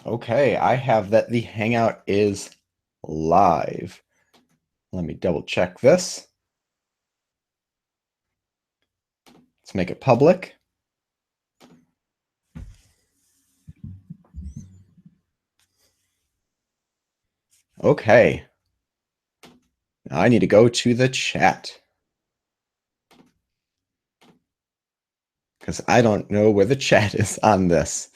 Okay, I have that the Hangout is live. Let me double check this. Let's make it public. Okay. Now I need to go to the chat because I don't know where the chat is on this.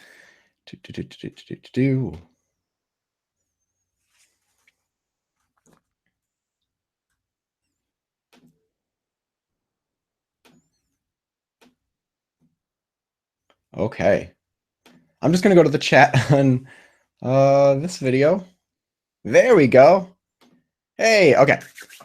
Okay. I'm just going to go to the chat on this video. There we go. Hey, okay.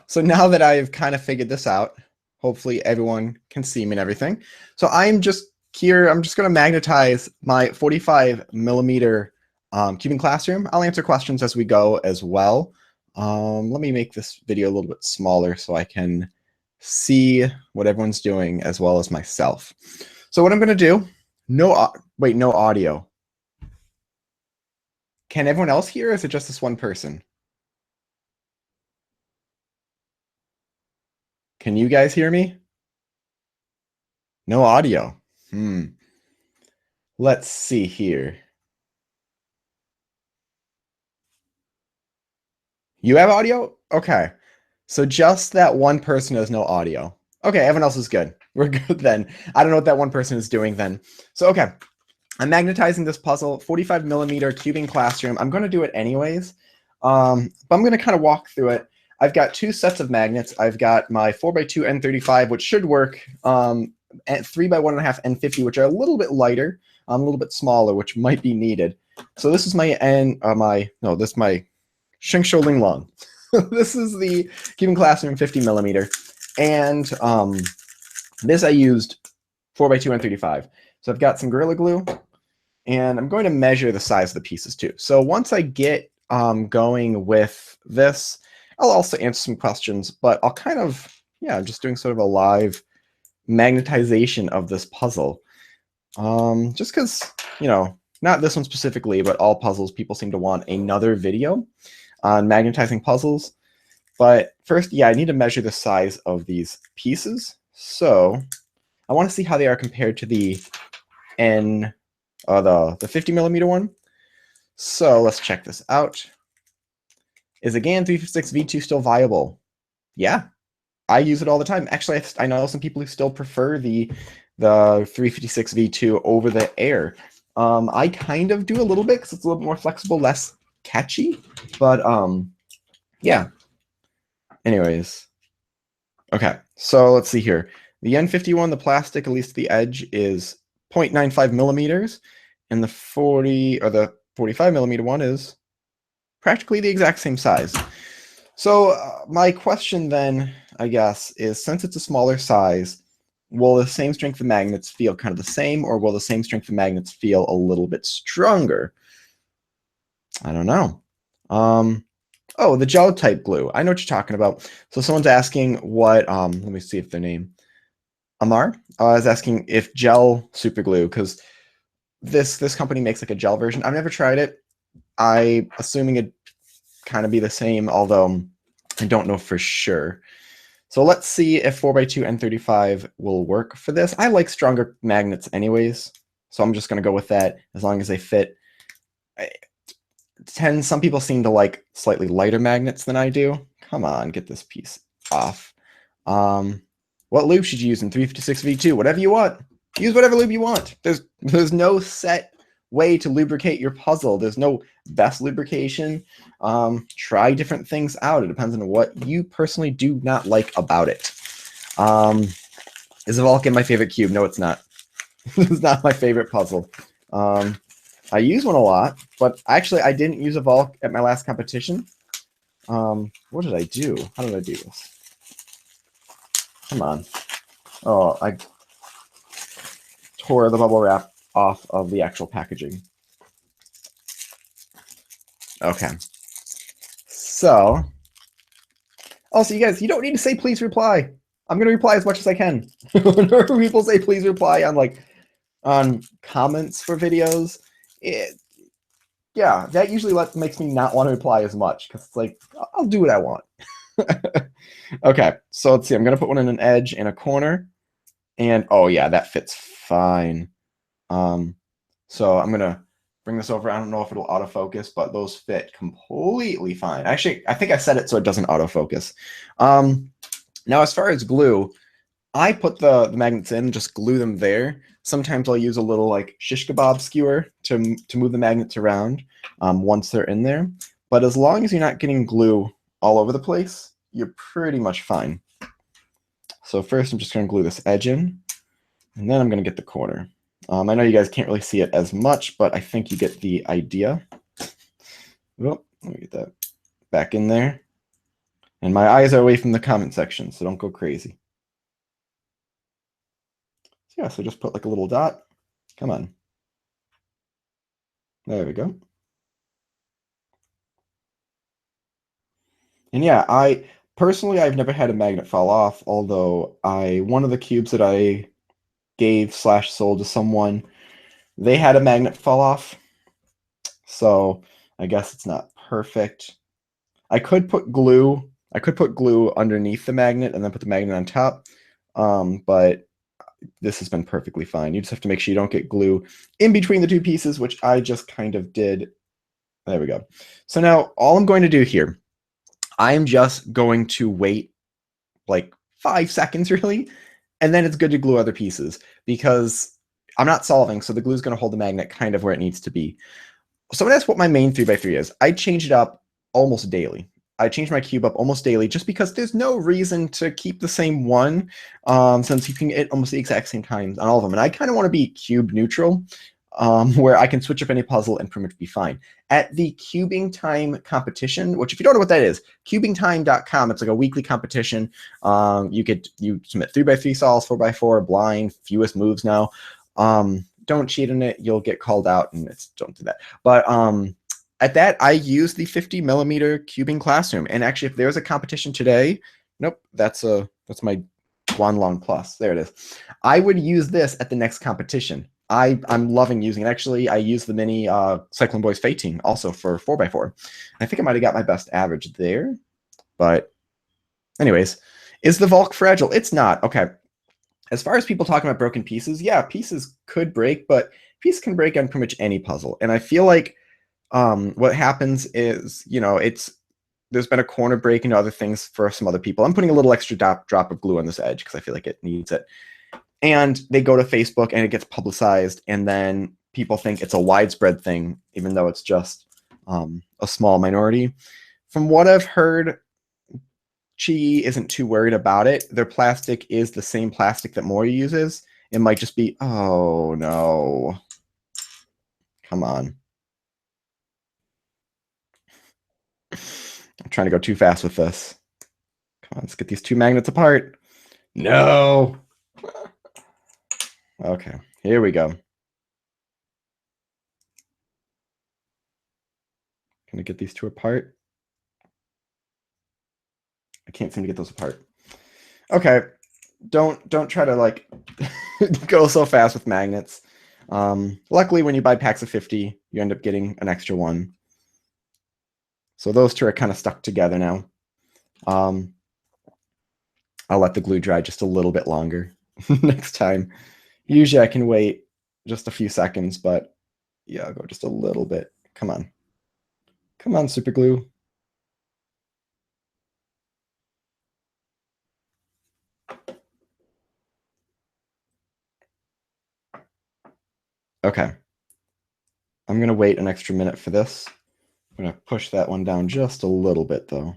So now that I've kind of figured this out, hopefully everyone can see me and everything. So I'm just here, I'm just going to magnetize my 45 millimeter cubing classroom. I'll answer questions as we go as well. Let me make this video a little bit smaller so I can see what everyone's doing as well as myself. So what I'm going to do, no audio. Can everyone else hear, or is it just this one person? Can you guys hear me? No audio. Let's see here. You have audio? Okay. So just that one person has no audio. Okay, everyone else is good. We're good then. I don't know what that one person is doing then. So, okay. I'm magnetizing this puzzle, 45 millimeter cubing classroom. I'm going to do it anyways, but I'm going to kind of walk through it. I've got two sets of magnets. I've got my 4x2 N35, which should work, and 3x1.5 N50, which are a little bit lighter, a little bit smaller, which might be needed. So this is my my Sheng Ling Long. This is the cubing classroom 50 millimeter, and this I used 4x2 N35. So I've got some Gorilla Glue, and I'm going to measure the size of the pieces too. So once I get going with this, I'll also answer some questions, but I'll kind of, just doing sort of a live magnetization of this puzzle. Just because, not this one specifically, but all puzzles, people seem to want another video on magnetizing puzzles. But first, I need to measure the size of these pieces. So I want to see how they are compared to the the 50 millimeter one. So let's check this out. Is a GaN 356V2 still viable? Yeah, I use it all the time. Actually, I know some people who still prefer the 356V2 over the Air. I kind of do a little bit because it's a little bit more flexible, less catchy. But yeah. Anyways, okay. So let's see here. The N51, the plastic, at least the edge, is 0.95 millimeters, and the 45 millimeter one is practically the exact same size. So my question then, I guess, is since it's a smaller size, will the same strength of magnets feel kind of the same, or will the same strength of magnets feel a little bit stronger? I don't know. Oh, the gel type glue. I know what you're talking about. So someone's asking what, let me see if their name, Amar, is asking if gel super glue, because this company makes like a gel version. I've never tried it. I'm assuming it'd kind of be the same, although I don't know for sure. So let's see if 4x2 N35 will work for this. I like stronger magnets so I'm just going to go with that as long as they fit. Some people seem to like slightly lighter magnets than I do. Come on, get this piece off. What lube should you use in 356V2? Whatever you want. Use whatever lube you want. There's no set way to lubricate your puzzle. There's no best lubrication. Try different things out. It depends on what you personally do not like about it. Is a Vulcan my favorite cube? No, it's not. It's not my favorite puzzle. I use one a lot, but actually I didn't use a Vulc at my last competition. What did I do? How did I do this? Come on. Oh, I tore the bubble wrap off of the actual packaging. Okay. So, also, you guys, you don't need to say please reply. I'm going to reply as much as I can. Whenever people say please reply on comments for videos, Yeah, that usually makes me not want to apply as much because it's like, I'll do what I want. Okay, so let's see. I'm going to put one in an edge in a corner. And oh yeah, that fits fine. So I'm going to bring this over. I don't know if it'll autofocus, but those fit completely fine. Actually, I think I set it so it doesn't autofocus. Now, as far as glue, I put the magnets in, just glue them there. Sometimes I'll use a little like shish kebab skewer to move the magnets around once they're in there. But as long as you're not getting glue all over the place, you're pretty much fine. So first I'm just going to glue this edge in, and then I'm going to get the corner. I know you guys can't really see it as much, but I think you get the idea. Oh, let me get that back in there. And my eyes are away from the comment section, so don't go crazy. So yeah, so just put like a little dot. Come on. There we go. And yeah, I've never had a magnet fall off, although one of the cubes that I gave/sold to someone, they had a magnet fall off. So I guess it's not perfect. I could put glue underneath the magnet and then put the magnet on top. But this has been perfectly fine. You just have to make sure you don't get glue in between the two pieces, which I just kind of did. There we go. So now all I'm going to do here, I'm just going to wait like 5 seconds really, and then it's good to glue other pieces because I'm not solving, so the glue is going to hold the magnet kind of where it needs to be. So that's what my main 3x3 is. I change it up almost daily. I change my cube up almost daily just because there's no reason to keep the same one since you can get almost the exact same times on all of them. And I kind of want to be cube neutral where I can switch up any puzzle and pretty much be fine. At the Cubing Time competition, which if you don't know what that is, cubingtime.com, it's like a weekly competition. You submit 3x3 solves, 4x4, blind, fewest moves now. Don't cheat in it, you'll get called out, and don't do that. But at that, I use the 50mm cubing classroom. And actually, if there's a competition today, nope, that's my Guanlong Plus. There it is. I would use this at the next competition. I'm loving using it. Actually, I use the mini Cyclone Boys Fating also for 4x4. I think I might have got my best average there. But anyways, is the Volk fragile? It's not. Okay. As far as people talking about broken pieces, yeah, pieces could break, but pieces can break on pretty much any puzzle. And I feel like what happens is, there's been a corner break and other things for some other people. I'm putting a little extra drop of glue on this edge because I feel like it needs it. And they go to Facebook and it gets publicized, and then people think it's a widespread thing, even though it's just a small minority. From what I've heard, Chi isn't too worried about it. Their plastic is the same plastic that Mori uses. It might just be, oh no. Come on. I'm trying to go too fast with this. Come on, let's get these two magnets apart. No. Okay, here we go. Can I get these two apart? I can't seem to get those apart. Okay, don't try to like go so fast with magnets. Luckily, when you buy packs of 50, you end up getting an extra one. So those two are kind of stuck together now. I'll let the glue dry just a little bit longer next time. Usually I can wait just a few seconds, but yeah, I'll go just a little bit. Come on. Come on, super glue. Okay. I'm going to wait an extra minute for this. I'm going to push that one down just a little bit, though.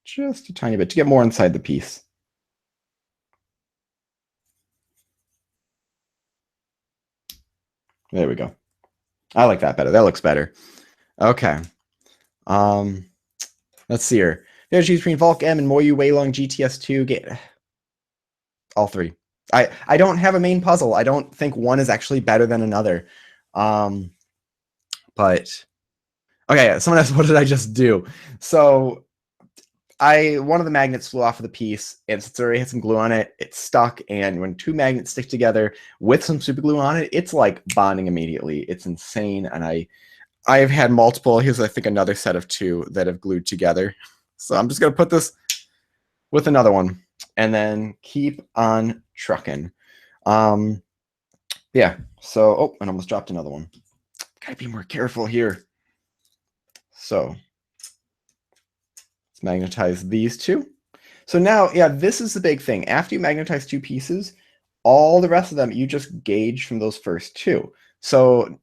Just a tiny bit to get more inside the piece. There we go. I like that better. That looks better. Okay. Let's see here. There's between Volk M and Moyu Weilong GTS2. Get all three. I don't have a main puzzle. I don't think one is actually better than another. But okay, someone asked, what did I just do? So one of the magnets flew off of the piece, and since it already had some glue on it, it's stuck. And when two magnets stick together with some super glue on it, it's like bonding immediately. It's insane. And I've had multiple. Here's, I think, another set of two that have glued together. So I'm just gonna put this with another one, and then keep on trucking. Yeah. So, oh, and almost dropped another one. Gotta be more careful here. So let's magnetize these two. So now, yeah, this is the big thing. After you magnetize two pieces, all the rest of them, you just gauge from those first two. So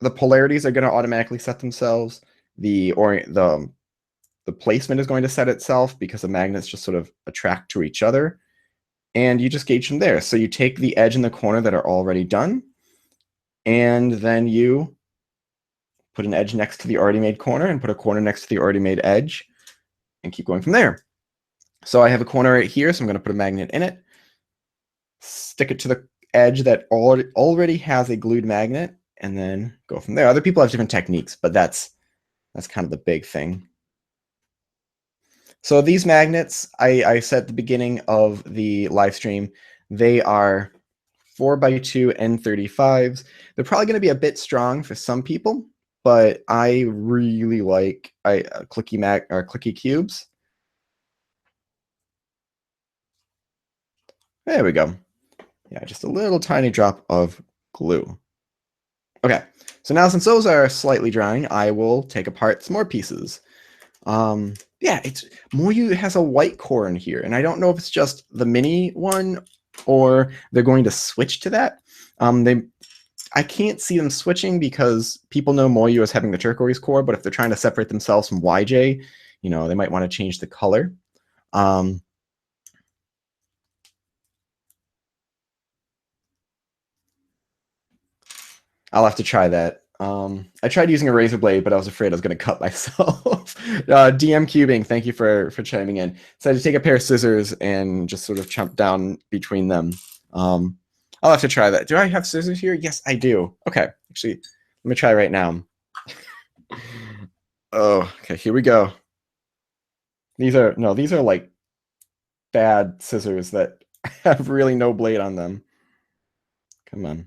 the polarities are going to automatically set themselves. The placement is going to set itself because the magnets just sort of attract to each other. And you just gauge from there. So you take the edge and the corner that are already done, and then you put an edge next to the already made corner and put a corner next to the already made edge, and keep going from there. So I have a corner right here, so I'm going to put a magnet in it, stick it to the edge that already has a glued magnet, and then go from there. Other people have different techniques, but that's kind of the big thing. So these magnets, I said at the beginning of the live stream, they are 4x2 N35s. They're probably going to be a bit strong for some people, but I really like clicky cubes. There we go. Yeah, just a little tiny drop of glue. Okay, so now since those are slightly drying, I will take apart some more pieces. Yeah, Moyu has a white core in here, and I don't know if it's just the mini one or they're going to switch to that. I can't see them switching because people know Moyu as having the turquoise core, but if they're trying to separate themselves from YJ, you know, they might want to change the color. I'll have to try that. I tried using a razor blade, but I was afraid I was going to cut myself. DM Cubing, thank you for chiming in. So I had to take a pair of scissors and just sort of chomp down between them. I'll have to try that. Do I have scissors here? Yes, I do. Okay, actually, let me try right now. Oh, okay, here we go. These are like bad scissors that have really no blade on them. Come on.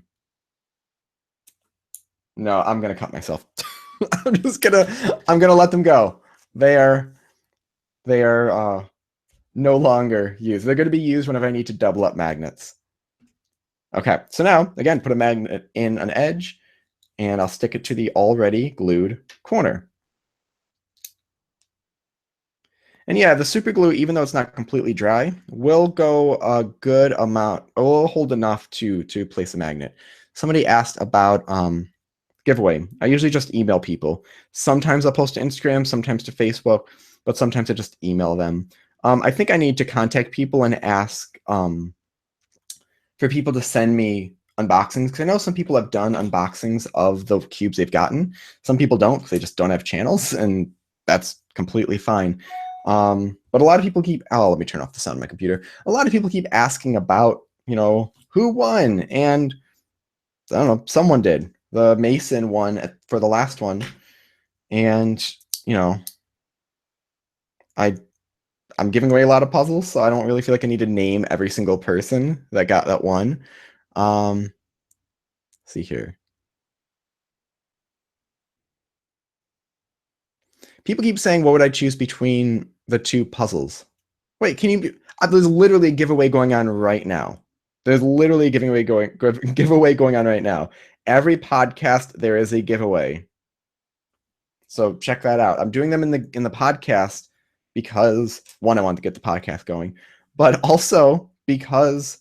No, I'm gonna cut myself. I'm gonna let them go. They are no longer used. They're gonna be used whenever I need to double up magnets. Okay, so now again, put a magnet in an edge, and I'll stick it to the already glued corner. And yeah, the super glue, even though it's not completely dry, will go a good amount. It will hold enough to place a magnet. Somebody asked about giveaway. I usually just email people. Sometimes I'll post to Instagram, sometimes to Facebook, but sometimes I just email them. I think I need to contact people and ask for people to send me unboxings, because I know some people have done unboxings of the cubes they've gotten. Some people don't because they just don't have channels, and that's completely fine. But a lot of people keep, let me turn off the sound on my computer. A lot of people keep asking about, you know, who won, and I don't know, someone did. The Mason won for the last one, and you know, I'm giving away a lot of puzzles, so I don't really feel like I need to name every single person that got that one. See here. People keep saying, what would I choose between the two puzzles? Wait, can you? There's literally a giveaway going on right now. There's literally a giveaway going on right now. Every podcast there is a giveaway. So check that out. I'm doing them in the podcast because one, I want to get the podcast going, but also because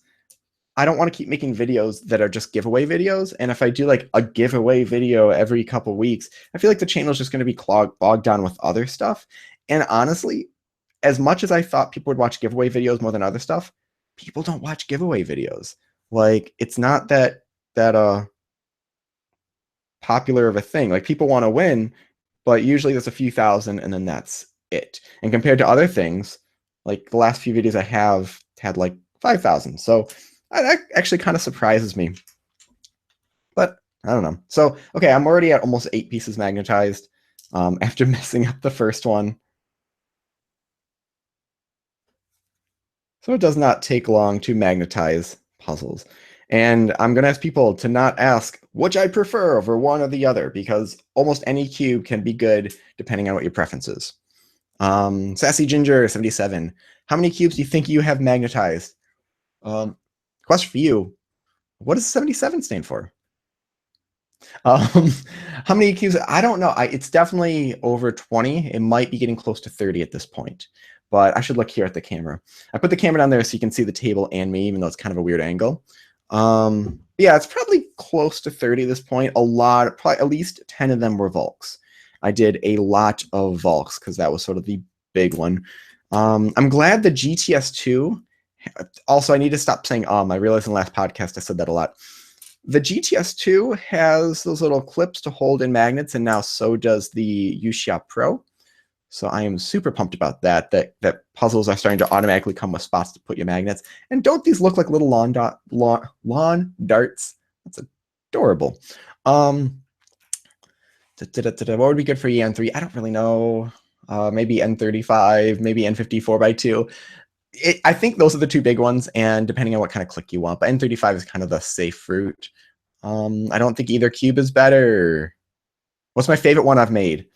I don't want to keep making videos that are just giveaway videos. And if I do like a giveaway video every couple weeks, I feel like the channel is just going to be bogged down with other stuff. And honestly, as much as I thought people would watch giveaway videos more than other stuff, people don't watch giveaway videos. Like, it's not that popular of a thing. Like, people want to win, but usually there's a few thousand and then that's it. And compared to other things, like the last few videos I have had like 5,000. So that actually kind of surprises me. But I don't know. So, okay, I'm already at almost 8 pieces magnetized after messing up the first one. So it does not take long to magnetize puzzles. And I'm going to ask people to not ask which I prefer over one or the other, because almost any cube can be good depending on what your preference is. Sassy Ginger 77. How many cubes do you think you have magnetized? Question for you. What does 77 stand for? Um, how many cubes? I don't know. It's definitely over 20. It might be getting close to 30 at this point. But I should look here at the camera. I put the camera down there so you can see the table and me, even though it's kind of a weird angle. Yeah, it's probably close to 30 at this point. Probably at least 10 of them were Volks. I did a lot of Volks because that was sort of the big one. I'm glad the GTS2. Also, I need to stop saying I realized in the last podcast I said that a lot. The GTS2 has those little clips to hold in magnets, and now so does the Yuxia Pro. So I am super pumped about that puzzles are starting to automatically come with spots to put your magnets. And don't these look like little lawn darts? That's adorable. What would be good for EN3? I don't really know. Maybe N35, maybe N54 by 2. I think those are the two big ones, and depending on what kind of click you want. But N35 is kind of the safe route. I don't think either cube is better. What's my favorite one I've made?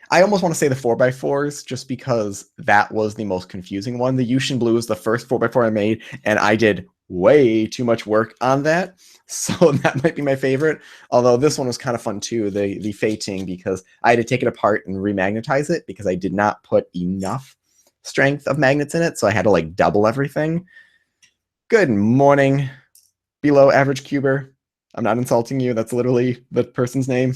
I almost want to say the 4x4s, just because that was the most confusing one. The Yushin Blue is the first 4x4 I made, and I did way too much work on that. So that might be my favorite. Although this one was kind of fun too, the Fating, because I had to take it apart and remagnetize it because I did not put enough strength of magnets in it, so I had to like double everything. Good morning, below average cuber. I'm not insulting you. That's literally the person's name.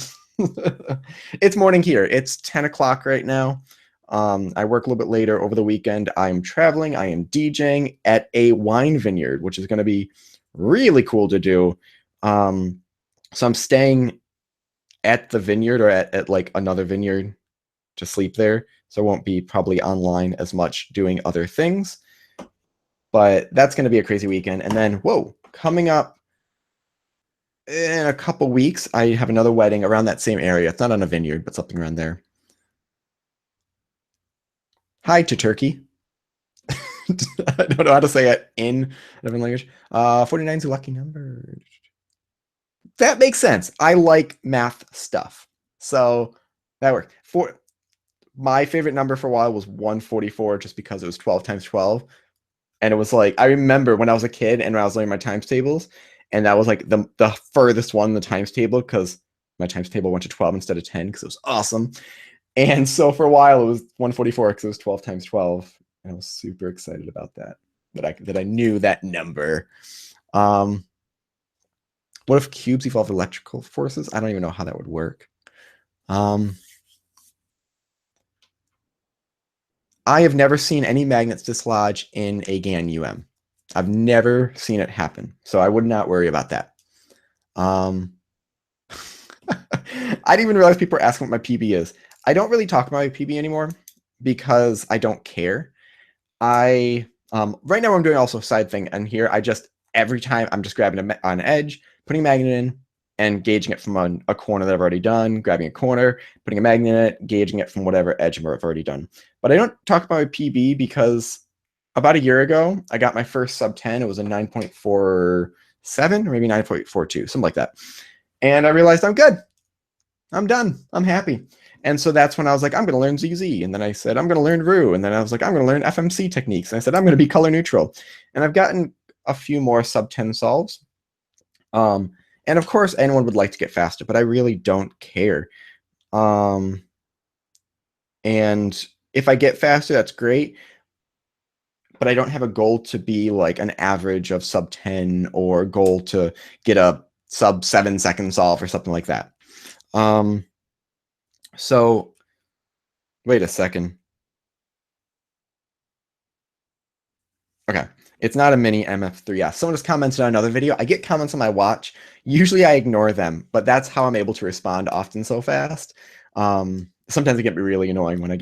It's morning here. It's 10 o'clock right now. I work a little bit later over the weekend. I'm traveling. I am DJing at a wine vineyard, which is going to be really cool to do. So I'm staying at the vineyard, or at like another vineyard to sleep there. So I won't be probably online as much doing other things. But that's going to be a crazy weekend. And then, whoa, coming up in a couple weeks, I have another wedding around that same area. It's not on a vineyard, but something around there. Hi to Turkey. I don't know how to say it in a different language. 49 is a lucky number. That makes sense. I like math stuff. So that worked. My favorite number for a while was 144, just because it was 12 times 12. And it was like, I remember when I was a kid and when I was learning my times tables, and that was like the furthest one in the times table, because my times table went to 12 instead of 10 because it was awesome. And so for a while it was 144 because it was 12 times 12. And I was super excited about that I knew that number. What if cubes evolve electrical forces? I don't even know how that would work. I have never seen any magnets dislodge in a GAN UM. I've never seen it happen, so I would not worry about that. I didn't even realize people were asking what my PB is. I don't really talk about my PB anymore because I don't care. Right now I'm doing also a side thing, and here every time I'm just grabbing an edge, putting a magnet in, and gauging it from a corner that I've already done, grabbing a corner, putting a magnet in it, gauging it from whatever edge I've already done. But I don't talk about my PB because about a year ago, I got my first sub 10. It was a 9.47 or maybe 9.42, something like that. And I realized I'm good. I'm done. I'm happy. And so that's when I was like, I'm going to learn ZZ. And then I said, I'm going to learn RU. And then I was like, I'm going to learn FMC techniques. And I said, I'm going to be color neutral. And I've gotten a few more sub 10 solves. And of course, anyone would like to get faster, but I really don't care. And if I get faster, that's great. But I don't have a goal to be like an average of sub 10 or goal to get a sub 7-second solve or something like that. So wait a second. Okay. It's not a mini MF3S. Someone just commented on another video. I get comments on my watch. Usually I ignore them, but that's how I'm able to respond often so fast. Sometimes it can be really annoying when I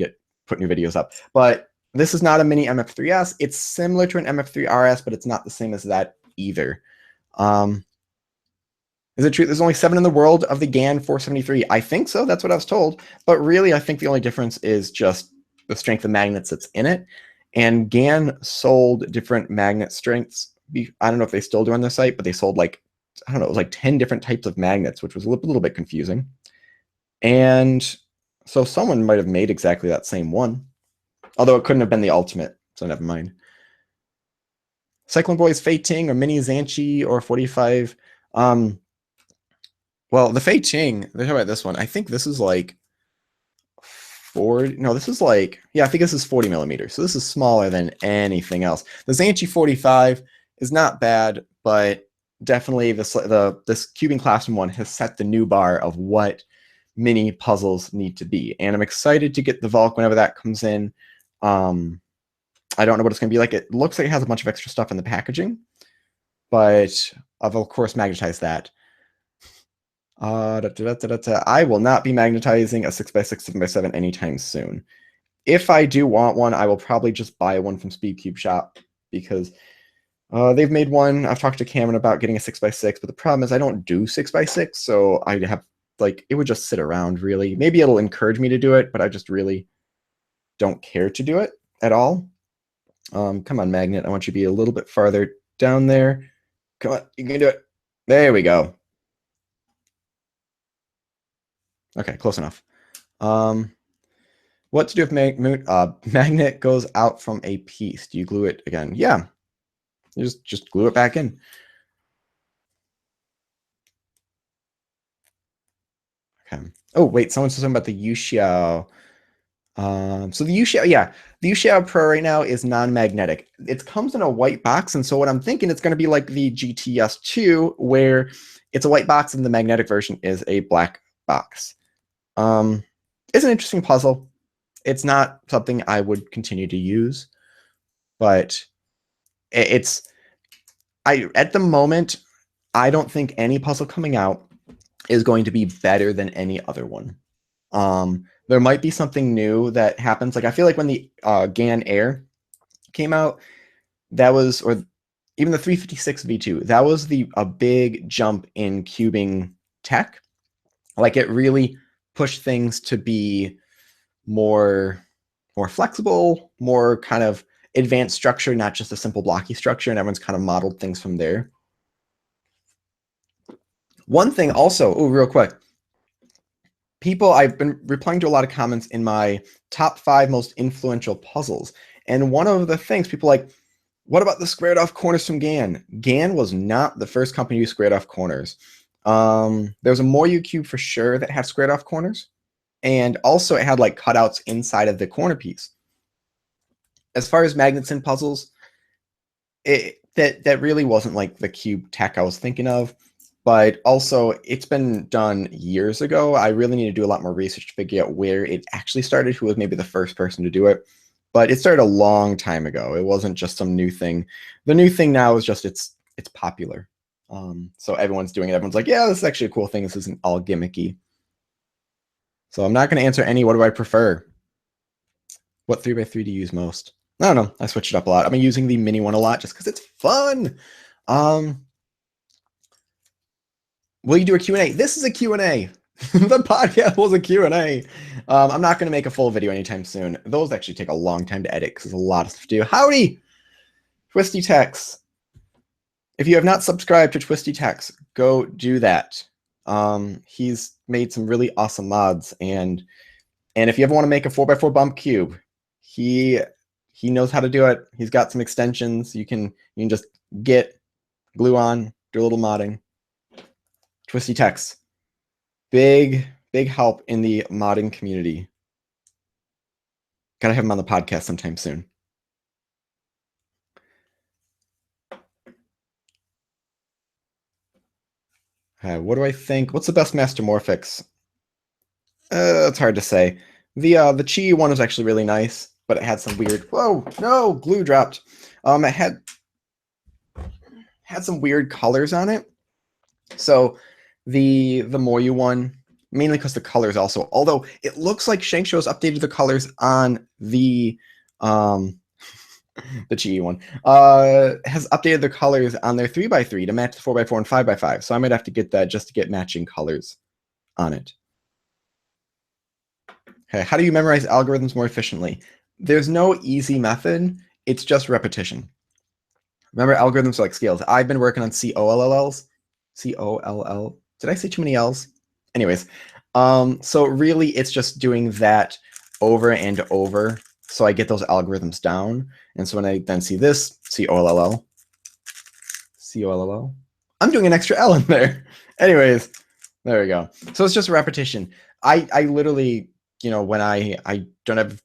put new videos up. But this is not a mini MF3S. It's similar to an MF3RS, but it's not the same as that either. Is it true there's only 7 in the world of the GAN 473? I think so. That's what I was told. But really, I think the only difference is just the strength of magnets that's in it. And GAN sold different magnet strengths. I don't know if they still do on their site, but they sold like, I don't know, it was like 10 different types of magnets, which was a little bit confusing. And so someone might have made exactly that same one, although it couldn't have been the ultimate, so never mind. Cyclone Boys Fei Ting or Mini Zanchi or 45. Well, the Fei Ting, they're talking about this one. I think this is like 40. No, this is like, yeah, I think this is 40 millimeters. So this is smaller than anything else. The Zanchi 45 is not bad, but definitely this Cubing Classroom one has set the new bar of what mini puzzles need to be. And I'm excited to get the Valk whenever that comes in. I don't know what it's going to be like. It looks like it has a bunch of extra stuff in the packaging, but I've, of course, magnetized that. I will not be magnetizing a 6x6, 7x7 anytime soon. If I do want one, I will probably just buy one from Speedcube Shop because they've made one. I've talked to Cameron about getting a 6x6, but the problem is I don't do 6x6, so I have, like, it would just sit around, really. Maybe it'll encourage me to do it, but I just really don't care to do it at all. Come on, Magnet. I want you to be a little bit farther down there. Come on, you can do it. There we go. Okay, close enough. What to do if magnet goes out from a piece? Do you glue it again? Yeah, you just glue it back in. Okay. Oh wait, someone said something about the Yuxiao. So the Yuxiao, yeah, the Yuxiao Pro right now is non-magnetic. It comes in a white box, and so what I'm thinking it's going to be like the GTS2, where it's a white box and the magnetic version is a black box. It's an interesting puzzle. It's not something I would continue to use, but at the moment, I don't think any puzzle coming out is going to be better than any other one. There might be something new that happens. Like I feel like when the GAN Air came out, that was, or even the 356 V2, that was a big jump in cubing tech. Like it really pushed things to be more flexible, more kind of advanced structure, not just a simple blocky structure, and everyone's kind of modeled things from there. One thing also, real quick, I've been replying to a lot of comments in my top 5 most influential puzzles, and one of the things people like, what about the squared off corners from GAN? GAN was not the first company to squared off corners. There's a Moyu cube for sure that had squared off corners, and also it had like cutouts inside of the corner piece. As far as magnets and puzzles, that really wasn't like the cube tech I was thinking of, but also it's been done years ago. I really need to do a lot more research to figure out where it actually started, who was maybe the first person to do it. But it started a long time ago. It wasn't just some new thing. The new thing now is just it's popular. So everyone's doing it. Everyone's like, yeah, this is actually a cool thing. This isn't all gimmicky. So I'm not going to answer any what do I prefer. What 3x3 do you use most? I don't know. I switched it up a lot. I've been using the mini one a lot just because it's fun. Will you do a Q&A? This is a Q&A. The podcast was a Q&A. I'm not going to make a full video anytime soon. Those actually take a long time to edit because there's a lot of stuff to do. Howdy, Twisty Tex. If you have not subscribed to Twisty Tex, go do that. He's made some really awesome mods, and if you ever want to make a 4x4 bump cube, he knows how to do it. He's got some extensions. You can just glue on, do a little modding. Twisty Tex, big help in the modding community. Gotta have him on the podcast sometime soon. What do I think? What's the best Master Morphix? It's hard to say. The Chi one was actually really nice, but it had some weird. Whoa, no, glue dropped. It had some weird colors on it. So the Moyu one, mainly because the colors also, although it looks like Shangsho's updated the colors on the Chi one, has updated the colors on their 3x3 to match the 4x4 and 5x5. So I might have to get that just to get matching colors on it. Okay, how do you memorize algorithms more efficiently? there's no easy method. It's just repetition. Remember, algorithms are like scales. I've been working on COLLs. COLL. Did I say too many L's? Anyways, so really it's just doing that over and over so I get those algorithms down. And so when I then see this, COLL, I'm doing an extra L in there. Anyways, there we go. So it's just repetition. I literally, you know, when I don't have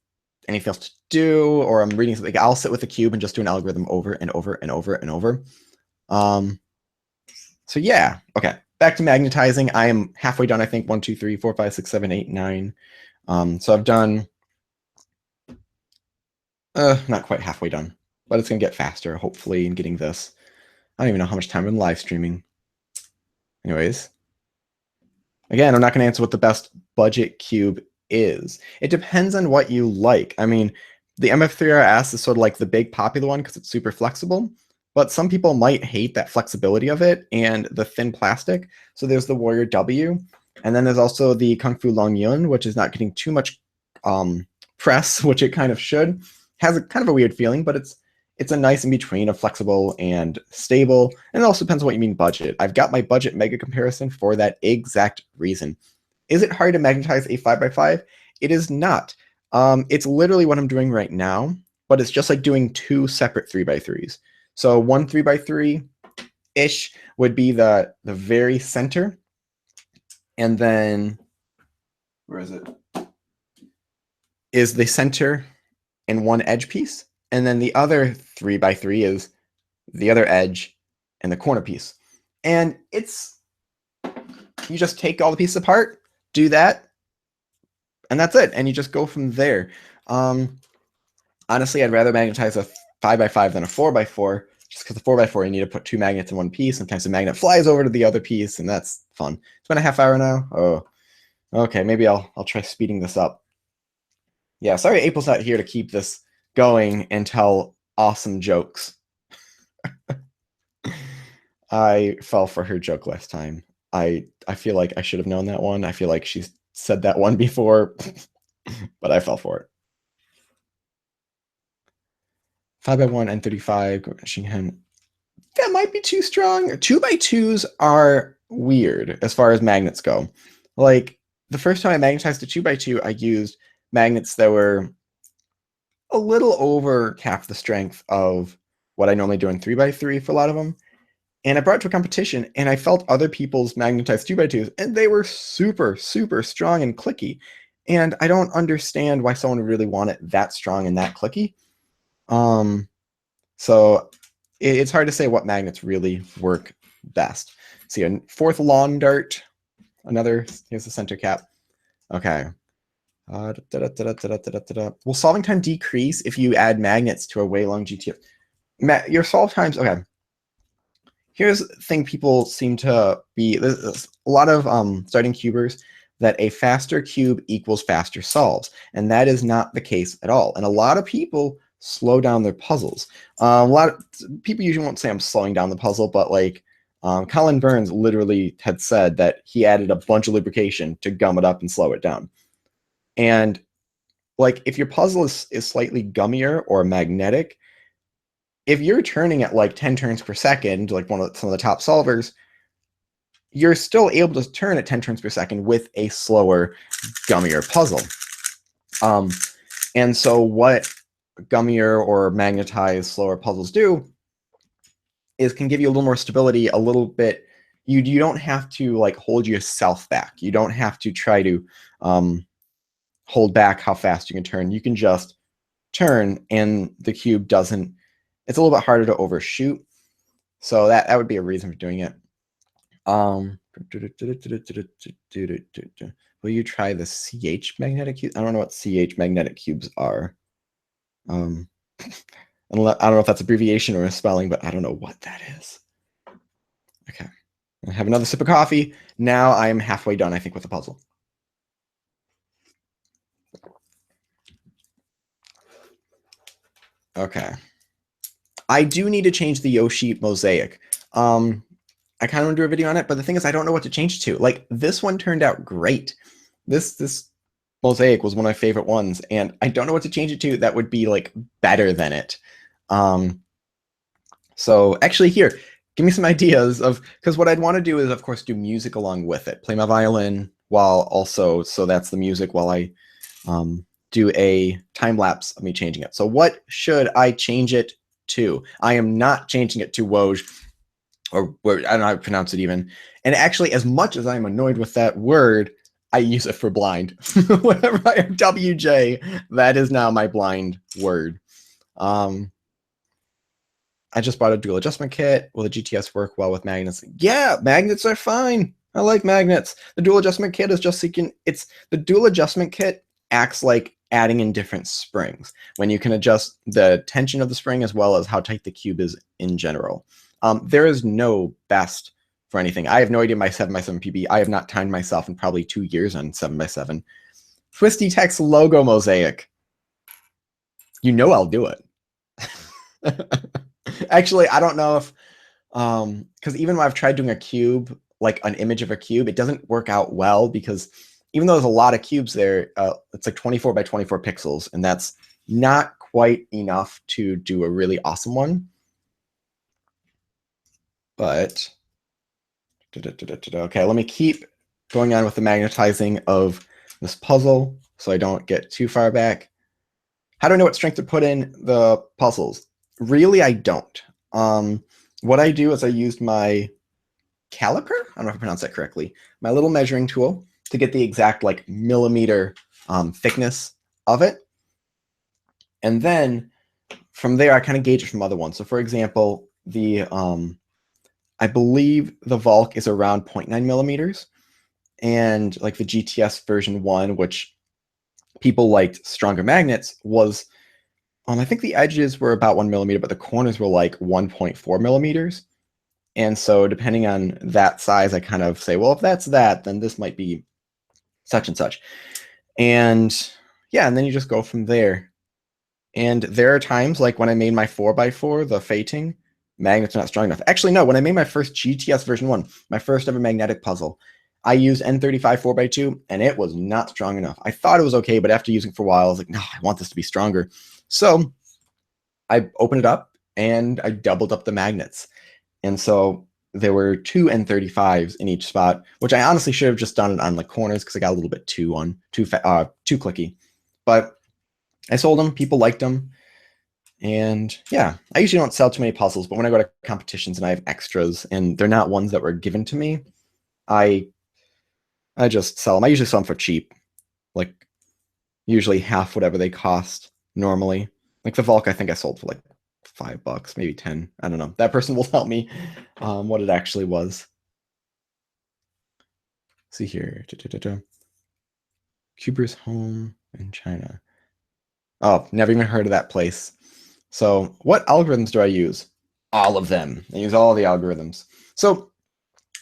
anything else to do or I'm reading something, I'll sit with the cube and just do an algorithm over and over and over and over. So yeah, okay. Back to magnetizing. I am halfway done, I think. 1, 2, 3, 4, 5, 6, 7, 8, 9. So I've done not quite halfway done, but it's gonna get faster, hopefully, in getting this. I don't even know how much time I'm live streaming. Anyways. Again, I'm not gonna answer what the best budget cube is. It depends on what you like. I mean, the MF3RS is sort of like the big popular one because it's super flexible, but some people might hate that flexibility of it and the thin plastic. So there's the Warrior W, and then there's also the Kung Fu Long Yun, which is not getting too much press, which it kind of should. Has a kind of a weird feeling, but it's a nice in between of flexible and stable. And it also depends on what you mean budget. I've got my budget mega comparison for that exact reason. Is it hard to magnetize a 5x5? It is not. It's literally what I'm doing right now, but it's just like doing two separate 3x3s. So one 3x3-ish would be the very center. And then, where is it? Is the center and one edge piece. And then the other 3x3 is the other edge and the corner piece. And it's, you just take all the pieces apart, do that, and that's it. And you just go from there. Honestly, I'd rather magnetize a 5x5 than a 4x4, just because the 4x4 you need to put two magnets in one piece. Sometimes the magnet flies over to the other piece, and that's fun. It's been a half hour now. Oh, okay. Maybe I'll try speeding this up. Yeah, sorry April's not here to keep this going and tell awesome jokes. I fell for her joke last time. I feel like I should have known that one. I feel like she's said that one before, but I fell for it. 5x1 and 35 machine hand. That might be too strong. 2x2s are weird as far as magnets go. Like the first time I magnetized a 2x2, I used magnets that were a little over half the strength of what I normally do in 3x3 for a lot of them. And I brought it to a competition, and I felt other people's magnetized 2x2s, and they were super, super strong and clicky. And I don't understand why someone would really want it that strong and that clicky. So it's hard to say what magnets really work best. See, a fourth lawn dart, another, here's the center cap. Okay. Will solving time decrease if you add magnets to a way long GTO? Your solve times, okay. Here's the thing people seem to be, there's a lot of starting cubers that a faster cube equals faster solves, and that is not the case at all. And a lot of people slow down their puzzles. A lot of people usually won't say I'm slowing down the puzzle, but like Colin Burns literally had said that he added a bunch of lubrication to gum it up and slow it down. And like if your puzzle is slightly gummier or magnetic, if you're turning at like 10 turns per second, like some of the top solvers, you're still able to turn at 10 turns per second with a slower, gummier puzzle. And so what gummier or magnetized slower puzzles do is can give you a little more stability, a little bit. You don't have to like hold yourself back. You don't have to try to hold back how fast you can turn. You can just turn, and the cube doesn't. It's a little bit harder to overshoot, so that would be a reason for doing it. Will you try the CH magnetic cube? I don't know what CH magnetic cubes are. I don't know if that's abbreviation or a spelling, but I don't know what that is. Okay, I have another sip of coffee. Now I am halfway done, I think, with the puzzle. Okay. I do need to change the Yoshi Mosaic. I kind of want to do a video on it, but the thing is I don't know what to change it to. Like this one turned out great. This Mosaic was one of my favorite ones, and I don't know what to change it to that would be like better than it. So actually here, give me some ideas of, because what I'd want to do is, of course, do music along with it. Play my violin while also, so that's the music while I do a time lapse of me changing it. So what should I change it to? I am not changing it to Woj, or I don't know how to pronounce it even. And actually, as much as I'm annoyed with that word, I use it for blind. Whenever I have WJ, that is now my blind word. I just bought a dual adjustment kit. Will the GTS work well with magnets? Yeah, magnets are fine. I like magnets. The dual adjustment kit is just so you can, it's the dual adjustment kit acts like adding in different springs when you can adjust the tension of the spring as well as how tight the cube is in general. There is no best for anything. I have no idea my 7x7 PB. I have not timed myself in probably 2 years on 7x7. Twisty Text logo mosaic. You know I'll do it. Actually, I don't know if, because even when I've tried doing a cube, like an image of a cube, it doesn't work out well because even though there's a lot of cubes there, it's like 24 by 24 pixels, and that's not quite enough to do a really awesome one. But, okay, let me keep going on with the magnetizing of this puzzle so I don't get too far back. How do I know what strength to put in the puzzles? Really, I don't. What I do is I used my caliper, I don't know if I pronounced that correctly, my little measuring tool to get the exact like millimeter thickness of it. And then from there, I kind of gauge it from other ones. So for example, the I believe the Volk is around 0.9 millimeters, and like the GTS version 1, which people liked stronger magnets, was I think the edges were about 1 millimeter, but the corners were like 1.4 millimeters. And so depending on that size, I kind of say, well, if that's that, then this might be such and such. And yeah, and then you just go from there. And there are times like when I made my 4x4, the fating, magnets are not strong enough. Actually, no, when I made my first GTS version 1, my first ever magnetic puzzle, I used N35 4x2, and it was not strong enough. I thought it was okay, but after using it for a while, I was like, no, I want this to be stronger. So I opened it up and I doubled up the magnets. And so there were 2 N35s in each spot, which I honestly should have just done it on like corners because I got a little bit too clicky. But I sold them, people liked them. And yeah, I usually don't sell too many puzzles, but when I go to competitions and I have extras and they're not ones that were given to me, I just sell them. I usually sell them for cheap, like usually half whatever they cost normally. Like the Volk, I think I sold for like $5, maybe 10. I don't know. That person will tell me what it actually was. See here. Cuber's home in China. Oh, never even heard of that place. So what algorithms do I use? All of them. I use all the algorithms. So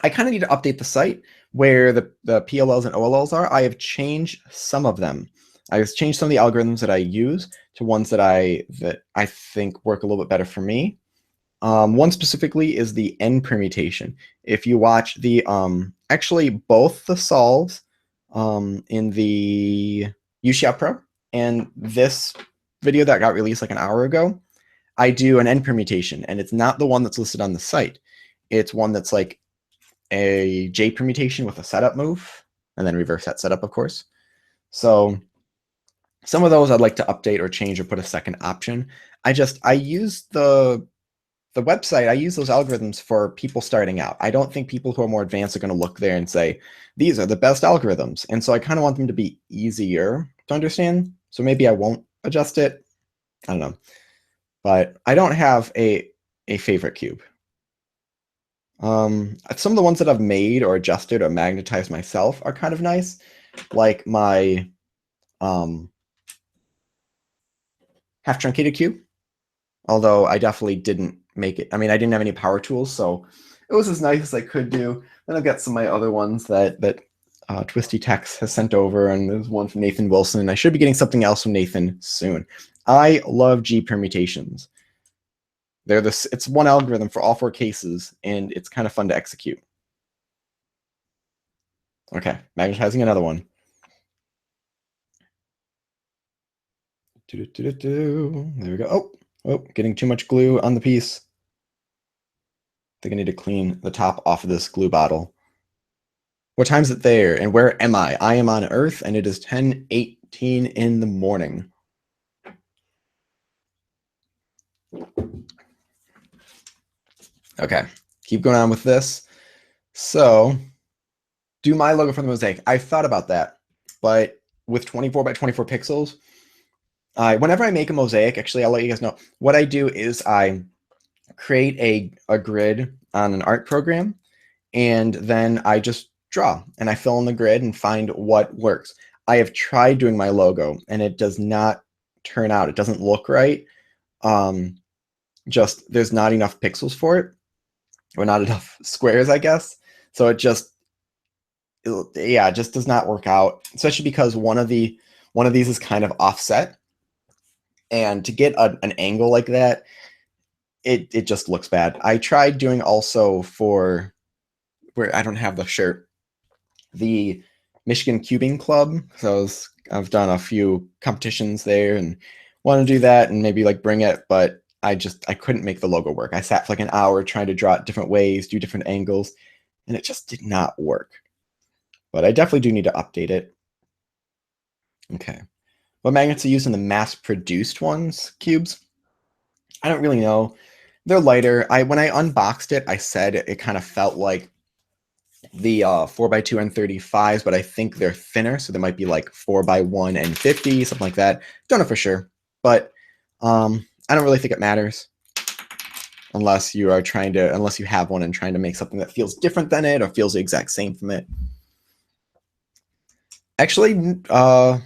I kind of need to update the site where the PLLs and OLLs are. I have changed some of them. I've changed some of the algorithms that I use to ones that I think work a little bit better for me. One specifically is the N permutation. If you watch the actually both the solves in the UShop Pro and this video that got released like an hour ago, I do an N permutation, and it's not the one that's listed on the site. It's one that's like a J permutation with a setup move, and then reverse that setup, of course. So some of those I'd like to update or change or put a second option. I use the website, I use those algorithms for people starting out. I don't think people who are more advanced are going to look there and say, these are the best algorithms. And so I kind of want them to be easier to understand. So maybe I won't adjust it. I don't know. But I don't have a favorite cube. Some of the ones that I've made or adjusted or magnetized myself are kind of nice. Like my half truncated cube. Although I definitely didn't make it. I mean, I didn't have any power tools, so it was as nice as I could do. Then I've got some of my other ones that Twisty Tex has sent over, and there's one from Nathan Wilson. I should be getting something else from Nathan soon. I love G permutations. It's one algorithm for all 4 cases, and it's kind of fun to execute. Okay, magnetizing another one. There we go. Oh, getting too much glue on the piece. I think I need to clean the top off of this glue bottle. What time is it there? And where am I? I am on Earth, and it is 10:18 in the morning. Okay, keep going on with this. So, do my logo for the Mosaic. I thought about that, but with 24 by 24 pixels, whenever I make a Mosaic, actually, I'll let you guys know. What I do is I create a grid on an art program, and then I just draw, and I fill in the grid and find what works. I have tried doing my logo, and it does not turn out. It doesn't look right. Just there's not enough pixels for it, or not enough squares, I guess. So it just does not work out, especially because one of these is kind of offset, and to get an angle like that, it just looks bad. I tried doing also for where I don't have the shirt, the Michigan Cubing Club. So I've done a few competitions there and want to do that and maybe like bring it, but I couldn't make the logo work. I sat for like an hour trying to draw it different ways, do different angles, and it just did not work. But I definitely do need to update it. Okay. What magnets are used in the mass-produced ones, cubes? I don't really know. They're lighter. When I unboxed it, I said it kind of felt like the 4x2 N35s, but I think they're thinner, so they might be like 4x1 N50, something like that. Don't know for sure, but I don't really think it matters unless you have one and trying to make something that feels different than it or feels the exact same from it. Actually, well,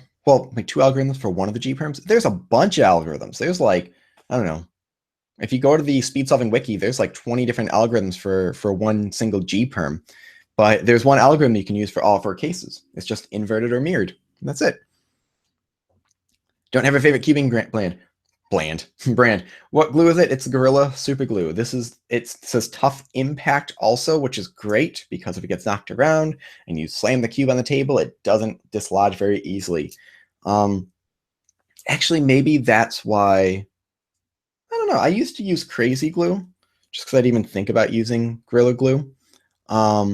like 2 algorithms for one of the G-perms. There's a bunch of algorithms. There's like, I don't know. If you go to the speed solving wiki, there's like 20 different algorithms for one single G-perm. But there's one algorithm you can use for all 4 cases. It's just inverted or mirrored. And that's it. Don't have a favorite cubing brand. What glue is it? It's Gorilla Super Glue. It says Tough Impact also, which is great because if it gets knocked around and you slam the cube on the table, it doesn't dislodge very easily. Actually, maybe that's why. I don't know. I used to use Crazy Glue just because I didn't even think about using Gorilla Glue. I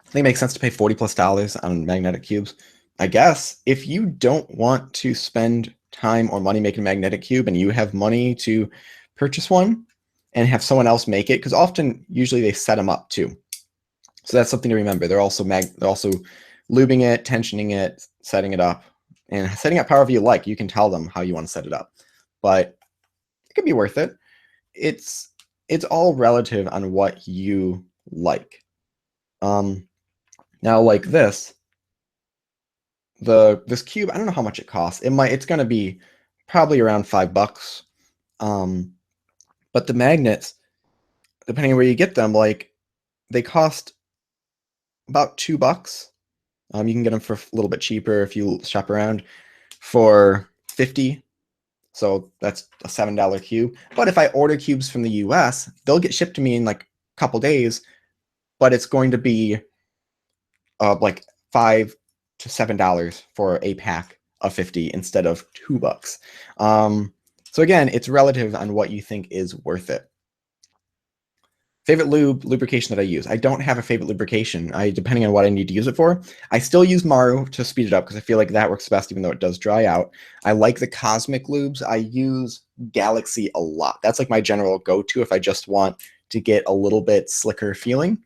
think it makes sense to pay $40+ on magnetic cubes. I guess if you don't want to spend time or money making a magnetic cube and you have money to purchase one and have someone else make it, because usually they set them up too. So that's something to remember. They're also lubing it, tensioning it, setting it up, and setting up however you like. You can tell them how you want to set it up, but it could be worth it. It's all relative on what you like. Now, like this cube, I don't know how much it costs. It's going to be probably around $5. But the magnets, depending on where you get them, like they cost about $2. You can get them for a little bit cheaper if you shop around for $50. So that's a $7 cube. But if I order cubes from the US, they'll get shipped to me in like a couple days, but it's going to be like $5 to $7 for a pack of 50 instead of $2. So again, it's relative on what you think is worth it. Favorite lubrication that I use. I don't have a favorite lubrication. Depending on what I need to use it for. I still use Maru to speed it up because I feel like that works best even though it does dry out. I like the Cosmic lubes. I use Galaxy a lot. That's like my general go-to if I just want to get a little bit slicker feeling.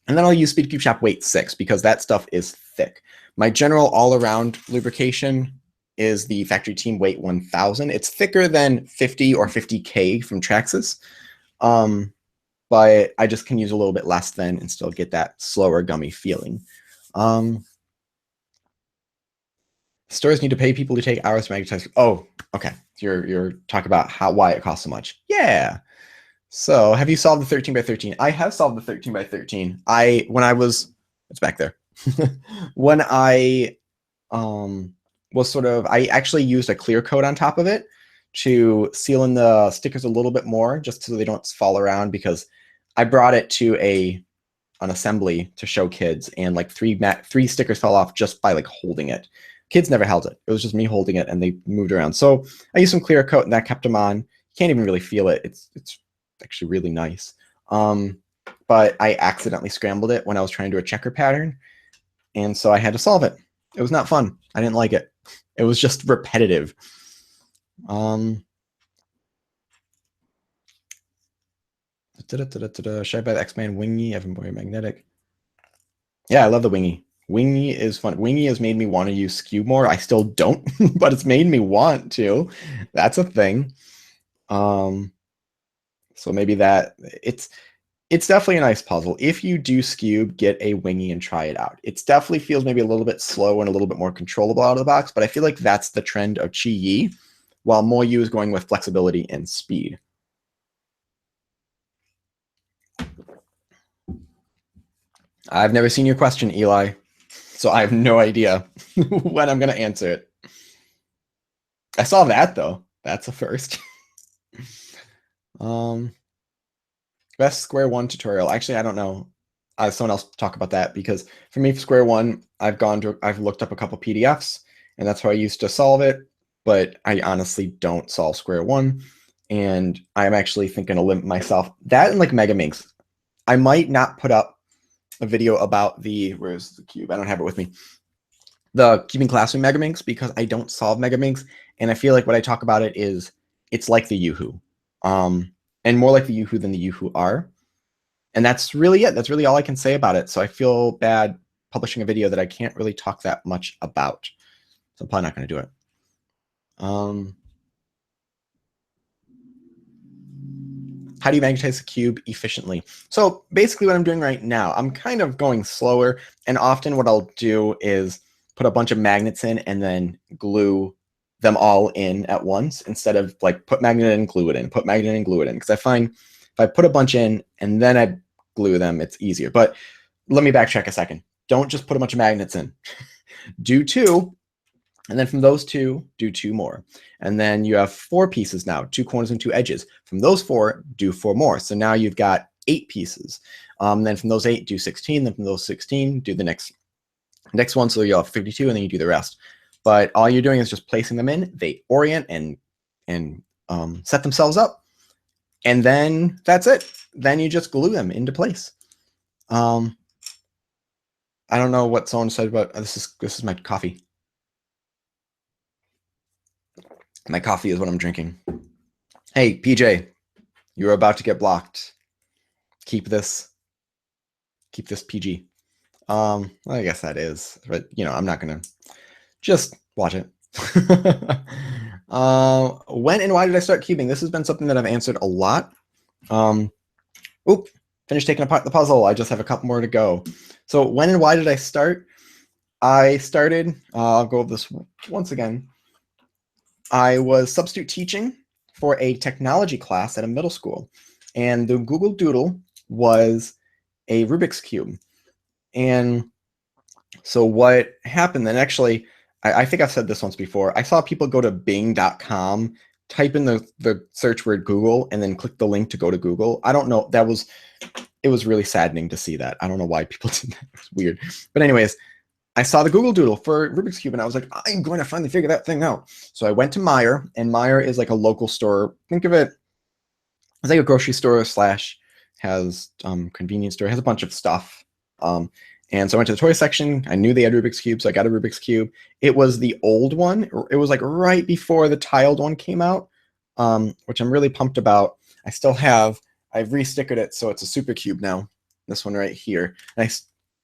And then I'll use Speed Cube Shop Weight 6 because that stuff is thick. My general all-around lubrication is the Factory Team Weight 1000. It's thicker than 50 or 50K from Traxxas. But I just can use a little bit less than and still get that slower gummy feeling. Stores need to pay people to take hours to magnetize. Oh, okay. You're talking about why it costs so much. Yeah. So have you solved the 13 by 13? I have solved the 13 by 13. It's back there. When I I actually used a clear coat on top of it to seal in the stickers a little bit more just so they don't fall around, because I brought it to an assembly to show kids and like three stickers fell off just by like holding it. Kids never held it. It was just me holding it, and they moved around. So I used some clear coat, and that kept them on. You can't even really feel it. It's actually really nice. But I accidentally scrambled it when I was trying to do a checker pattern, and so I had to solve it. It was not fun. I didn't like it. It was just repetitive. Should I buy the X-Man Wingy? Evan Boy Magnetic. Yeah, I love the Wingy. Wingy is fun. Wingy has made me want to use skew more. I still don't, but it's made me want to. That's a thing. So maybe that it's definitely a nice puzzle. If you do skew, get a Wingy and try it out. It definitely feels maybe a little bit slow and a little bit more controllable out of the box, but I feel like that's the trend of Chi Yi, while Moyu is going with flexibility and speed. I've never seen your question, Eli, so I have no idea when I'm going to answer it. I saw that, though. That's a first. Best square one tutorial. Actually, I don't know. Someone else talk about that, because for me, for square one, I've looked up a couple PDFs, and that's how I used to solve it. But I honestly don't solve square one, and I'm actually thinking to limit myself. That and like Megaminx. I might not put up a video about where's the cube? I don't have it with me. The Cubing Classroom Megaminx, because I don't solve Megaminx, and I feel like what I talk about it's like the Yoo-Hoo. And more like the Yoo-Hoo than the Yoo-Hoo are. And that's really it. That's really all I can say about it. So I feel bad publishing a video that I can't really talk that much about. So I'm probably not going to do it. How do you magnetize the cube efficiently? So basically what I'm doing right now, I'm kind of going slower. And often what I'll do is put a bunch of magnets in and then glue them all in at once, instead of like put magnet in, glue it in, put magnet in, glue it in. Because I find if I put a bunch in and then I glue them, it's easier. But let me backtrack a second. Don't just put a bunch of magnets in. Do 2, and then from those 2, do 2 more. And then you have 4 pieces now, 2 corners and 2 edges. From those 4, do 4 more. So now you've got 8 pieces. Then from those 8, do 16. Then from those 16, do the next one. So you'll have 52, and then you do the rest. But all you're doing is just placing them in. They orient and set themselves up. And then that's it. Then you just glue them into place. I don't know what someone said about this is my coffee. My coffee is what I'm drinking. Hey, PJ, you're about to get blocked. Keep this PG. I guess that is, but I'm not gonna just watch it. When and why did I start cubing? This has been something that I've answered a lot. Finished taking apart the puzzle. I just have a couple more to go. So when and why did I start? I started, I'll go over this once again. I was substitute teaching for a technology class at a middle school, and the Google Doodle was a Rubik's Cube. And so what happened then, actually, I think I've said this once before, I saw people go to bing.com, type in the search word Google, and then click the link to go to Google. I don't know, it was really saddening to see that. I don't know why people did that. It's weird. But anyways, I saw the Google Doodle for Rubik's Cube, and I was like, I'm going to finally figure that thing out. So I went to Meijer, and Meijer is like a local store. Think of it as like a grocery store / has convenience store. It has a bunch of stuff. And so I went to the toy section. I knew they had Rubik's Cube, so I got a Rubik's Cube. It was the old one. It was like right before the tiled one came out, which I'm really pumped about. I've re-stickered it, so it's a Super Cube now. This one right here.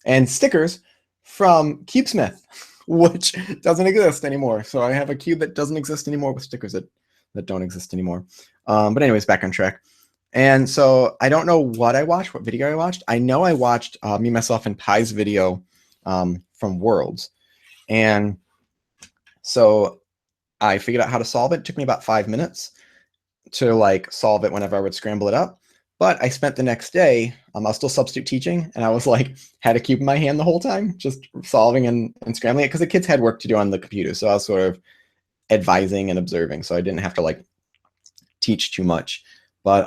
And stickers from CubeSmith, which doesn't exist anymore. So I have a cube that doesn't exist anymore with stickers that don't exist anymore. But anyways, back on track. And so I don't know what video I watched. I know I watched Me, Myself, and Pi's video from Worlds. And so I figured out how to solve it. It took me about 5 minutes to like solve it whenever I would scramble it up. But I spent the next day, I was still substitute teaching, and I was like, had a cube in my hand the whole time, just solving and scrambling it, because the kids had work to do on the computer. So I was sort of advising and observing, so I didn't have to like teach too much. But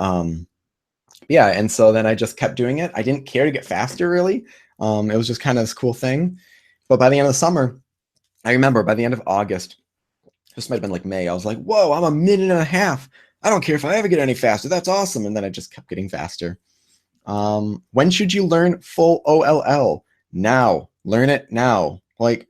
yeah, and so then I just kept doing it. I didn't care to get faster, really. It was just kind of this cool thing. But by the end of the summer, I remember by the end of August, this might have been like May, I was like, whoa, I'm a minute and a half. I don't care if I ever get any faster. That's awesome. And then I just kept getting faster. When should you learn full OLL? Now. Learn it now. Like,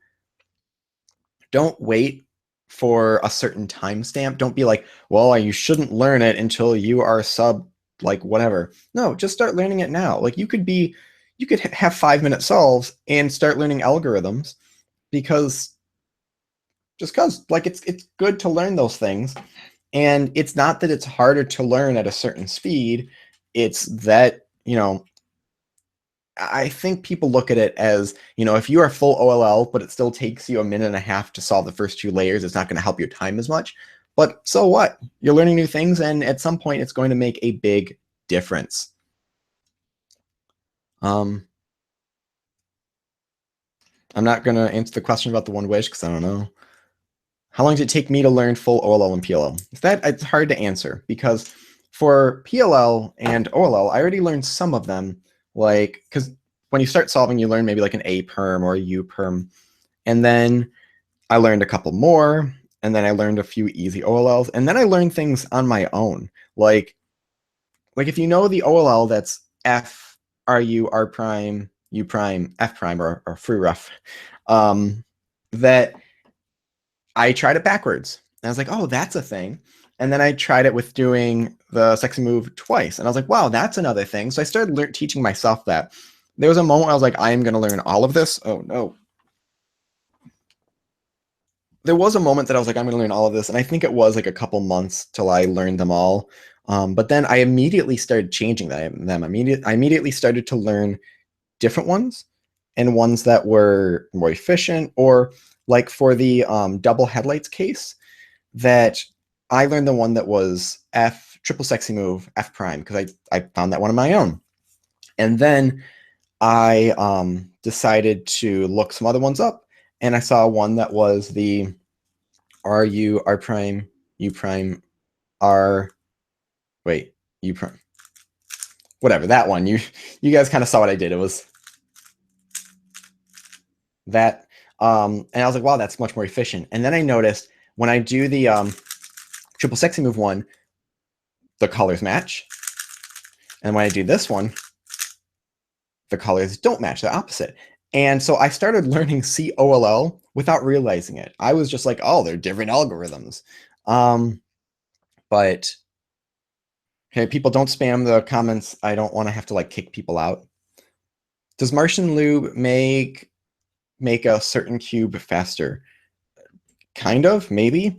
don't wait for a certain timestamp. Don't be like, well, you shouldn't learn it until you are sub, like, whatever. No, just start learning it now. Like, you could have 5-minute solves and start learning algorithms because like it's good to learn those things. And it's not that it's harder to learn at a certain speed. It's that, I think people look at it as, if you are full OLL, but it still takes you a minute and a half to solve the first 2 layers, it's not going to help your time as much. But so what? You're learning new things, and at some point, it's going to make a big difference. I'm not going to answer the question about the one wish because I don't know. How long did it take me to learn full OLL and PLL? It's hard to answer because for PLL and OLL, I already learned some of them. Like, because when you start solving, you learn maybe like an A perm or a U perm. And then I learned a couple more. And then I learned a few easy OLLs. And then I learned things on my own. Like if you know the OLL that's F, RU, R prime, U prime, F prime, or free ref, that I tried it backwards. And I was like, oh, that's a thing. And then I tried it with doing the sexy move twice. And I was like, wow, that's another thing. So I started teaching myself that. There was a moment where I was like, I am going to learn all of this. Oh, no. There was a moment that I was like, I'm going to learn all of this. And I think it was like a couple months till I learned them all. But then I immediately started changing them. I immediately started to learn different ones and ones that were more efficient, or like for the double headlights case, that I learned the one that was F, triple sexy move, F prime, because I found that one on my own. And then I decided to look some other ones up, and I saw one that was the RU, R prime, U prime, R, wait, U prime, whatever, that one. You guys kind of saw what I did. It was that, and I was like, wow, that's much more efficient. And then I noticed when I do the triple sexy move one, the colors match. And when I do this one, the colors don't match, the opposite. And so I started learning COLL without realizing it. I was just like, oh, they're different algorithms. But okay, people don't spam the comments. I don't want to have to like kick people out. Does Martian lube make a certain cube faster? Kind of, maybe.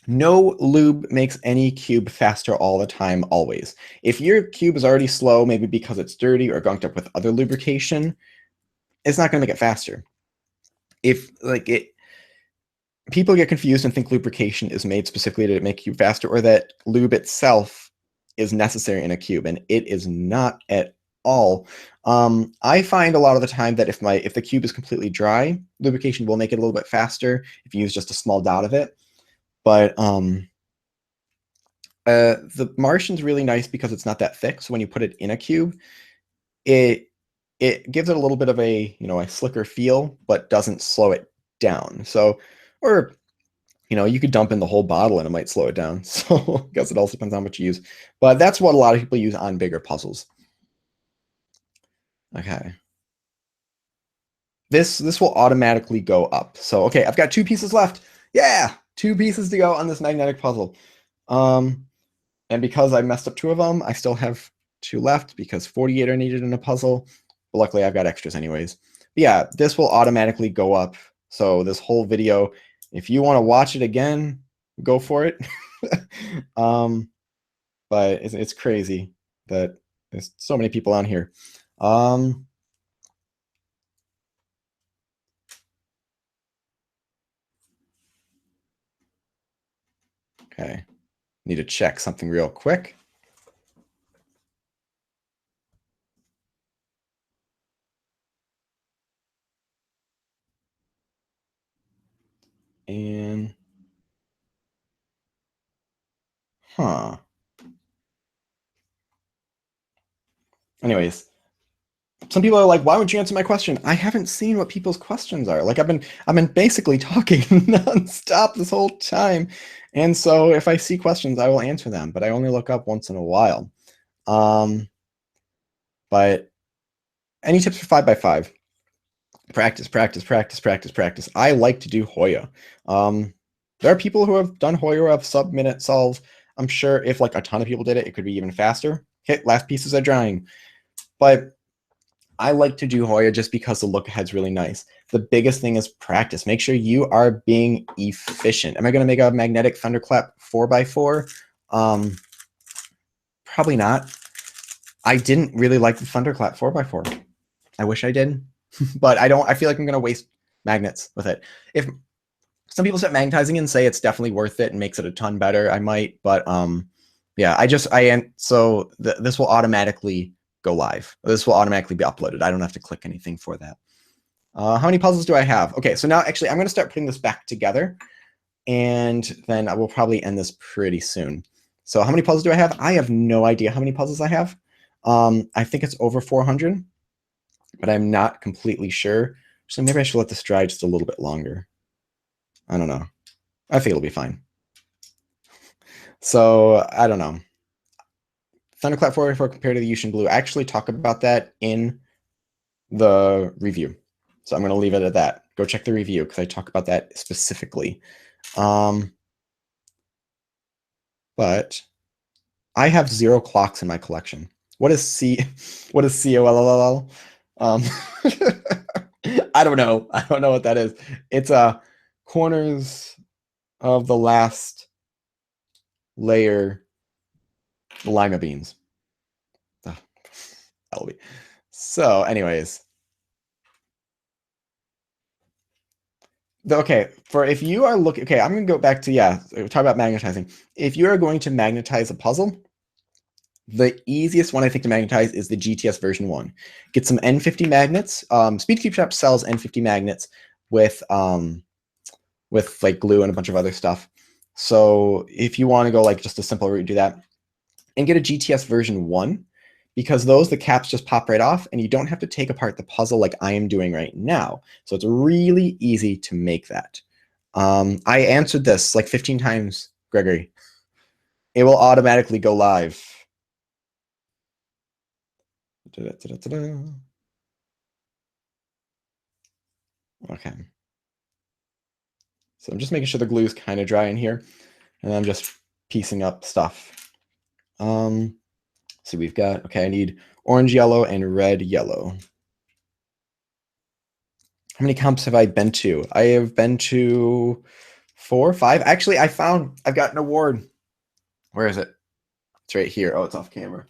No lube makes any cube faster all the time, always. If your cube is already slow, maybe because it's dirty or gunked up with other lubrication, it's not going to make it faster. If people get confused and think lubrication is made specifically to make a cube faster, or that lube itself is necessary in a cube, and it is not at all. I find a lot of the time that if the cube is completely dry, lubrication will make it a little bit faster if you use just a small dot of it. But the Martian's really nice because it's not that thick. So when you put it in a cube, it gives it a little bit of a a slicker feel, but doesn't slow it down. So, or you could dump in the whole bottle and it might slow it down. So I guess it also depends on how much you use. But that's what a lot of people use on bigger puzzles. Okay. This will automatically go up. So okay, I've got 2 pieces left. Yeah, 2 pieces to go on this magnetic puzzle. And because I messed up 2 of them, I still have 2 left because 48 are needed in a puzzle. But luckily, I've got extras anyways. But yeah, this will automatically go up. So this whole video, if you want to watch it again, go for it. But it's crazy that there's so many people on here. Okay, need to check something real quick. And anyways, some people are like, why would you answer my question? I haven't seen what people's questions are. Like I've been basically talking nonstop this whole time. And so if I see questions, I will answer them, but I only look up once in a while. But any tips for 5x5? Practice, practice, practice, practice, practice. I like to do Hoya. There are people who have done Hoya who have sub-minute solves. I'm sure if like a ton of people did it, it could be even faster. Hit last pieces are drying. But I like to do Hoya just because the look ahead's really nice. The biggest thing is practice. Make sure you are being efficient. Am I going to make a magnetic thunderclap 4x4? Probably not. I didn't really like the thunderclap 4x4. I wish I did, but I don't. I feel like I'm going to waste magnets with it. If some people start magnetizing and say it's definitely worth it and makes it a ton better, I might. But yeah, so this will automatically go live. This will automatically be uploaded. I don't have to click anything for that. How many puzzles do I have? Okay, so now actually I'm going to start putting this back together, and then I will probably end this pretty soon. So how many puzzles do I have? I have no idea how many puzzles I have. I think it's over 400, but I'm not completely sure. So maybe I should let this dry just a little bit longer. I don't know. I think it'll be fine. So I don't know. Thunderclap 4x4 compared to the Yushin Blue. I actually talk about that in the review. So I'm going to leave it at that. Go check the review because I talk about that specifically. But I have 0 clocks in my collection. What is COLLL? I don't know. I don't know what that is. It's corners of the last layer lima beans. LB. So anyways. Okay, if you are looking, okay, I'm going to go back to, talk about magnetizing. If you are going to magnetize a puzzle, the easiest one I think to magnetize is the GTS version 1. Get some N50 magnets. Speedcube Shop sells N50 magnets with like glue and a bunch of other stuff. So if you want to go like just a simple route, do that. And get a GTS version 1, because the caps just pop right off and you don't have to take apart the puzzle like I am doing right now. So it's really easy to make that. I answered this like 15 times, Gregory. It will automatically go live. Okay. So I'm just making sure the glue is kind of dry in here, and I'm just piecing up stuff. So we've got, okay, I need orange, yellow, and red, yellow. How many comps have I been to? I have been to 4, 5. Actually, I've got an award. Where is it? It's right here. Oh, it's off camera.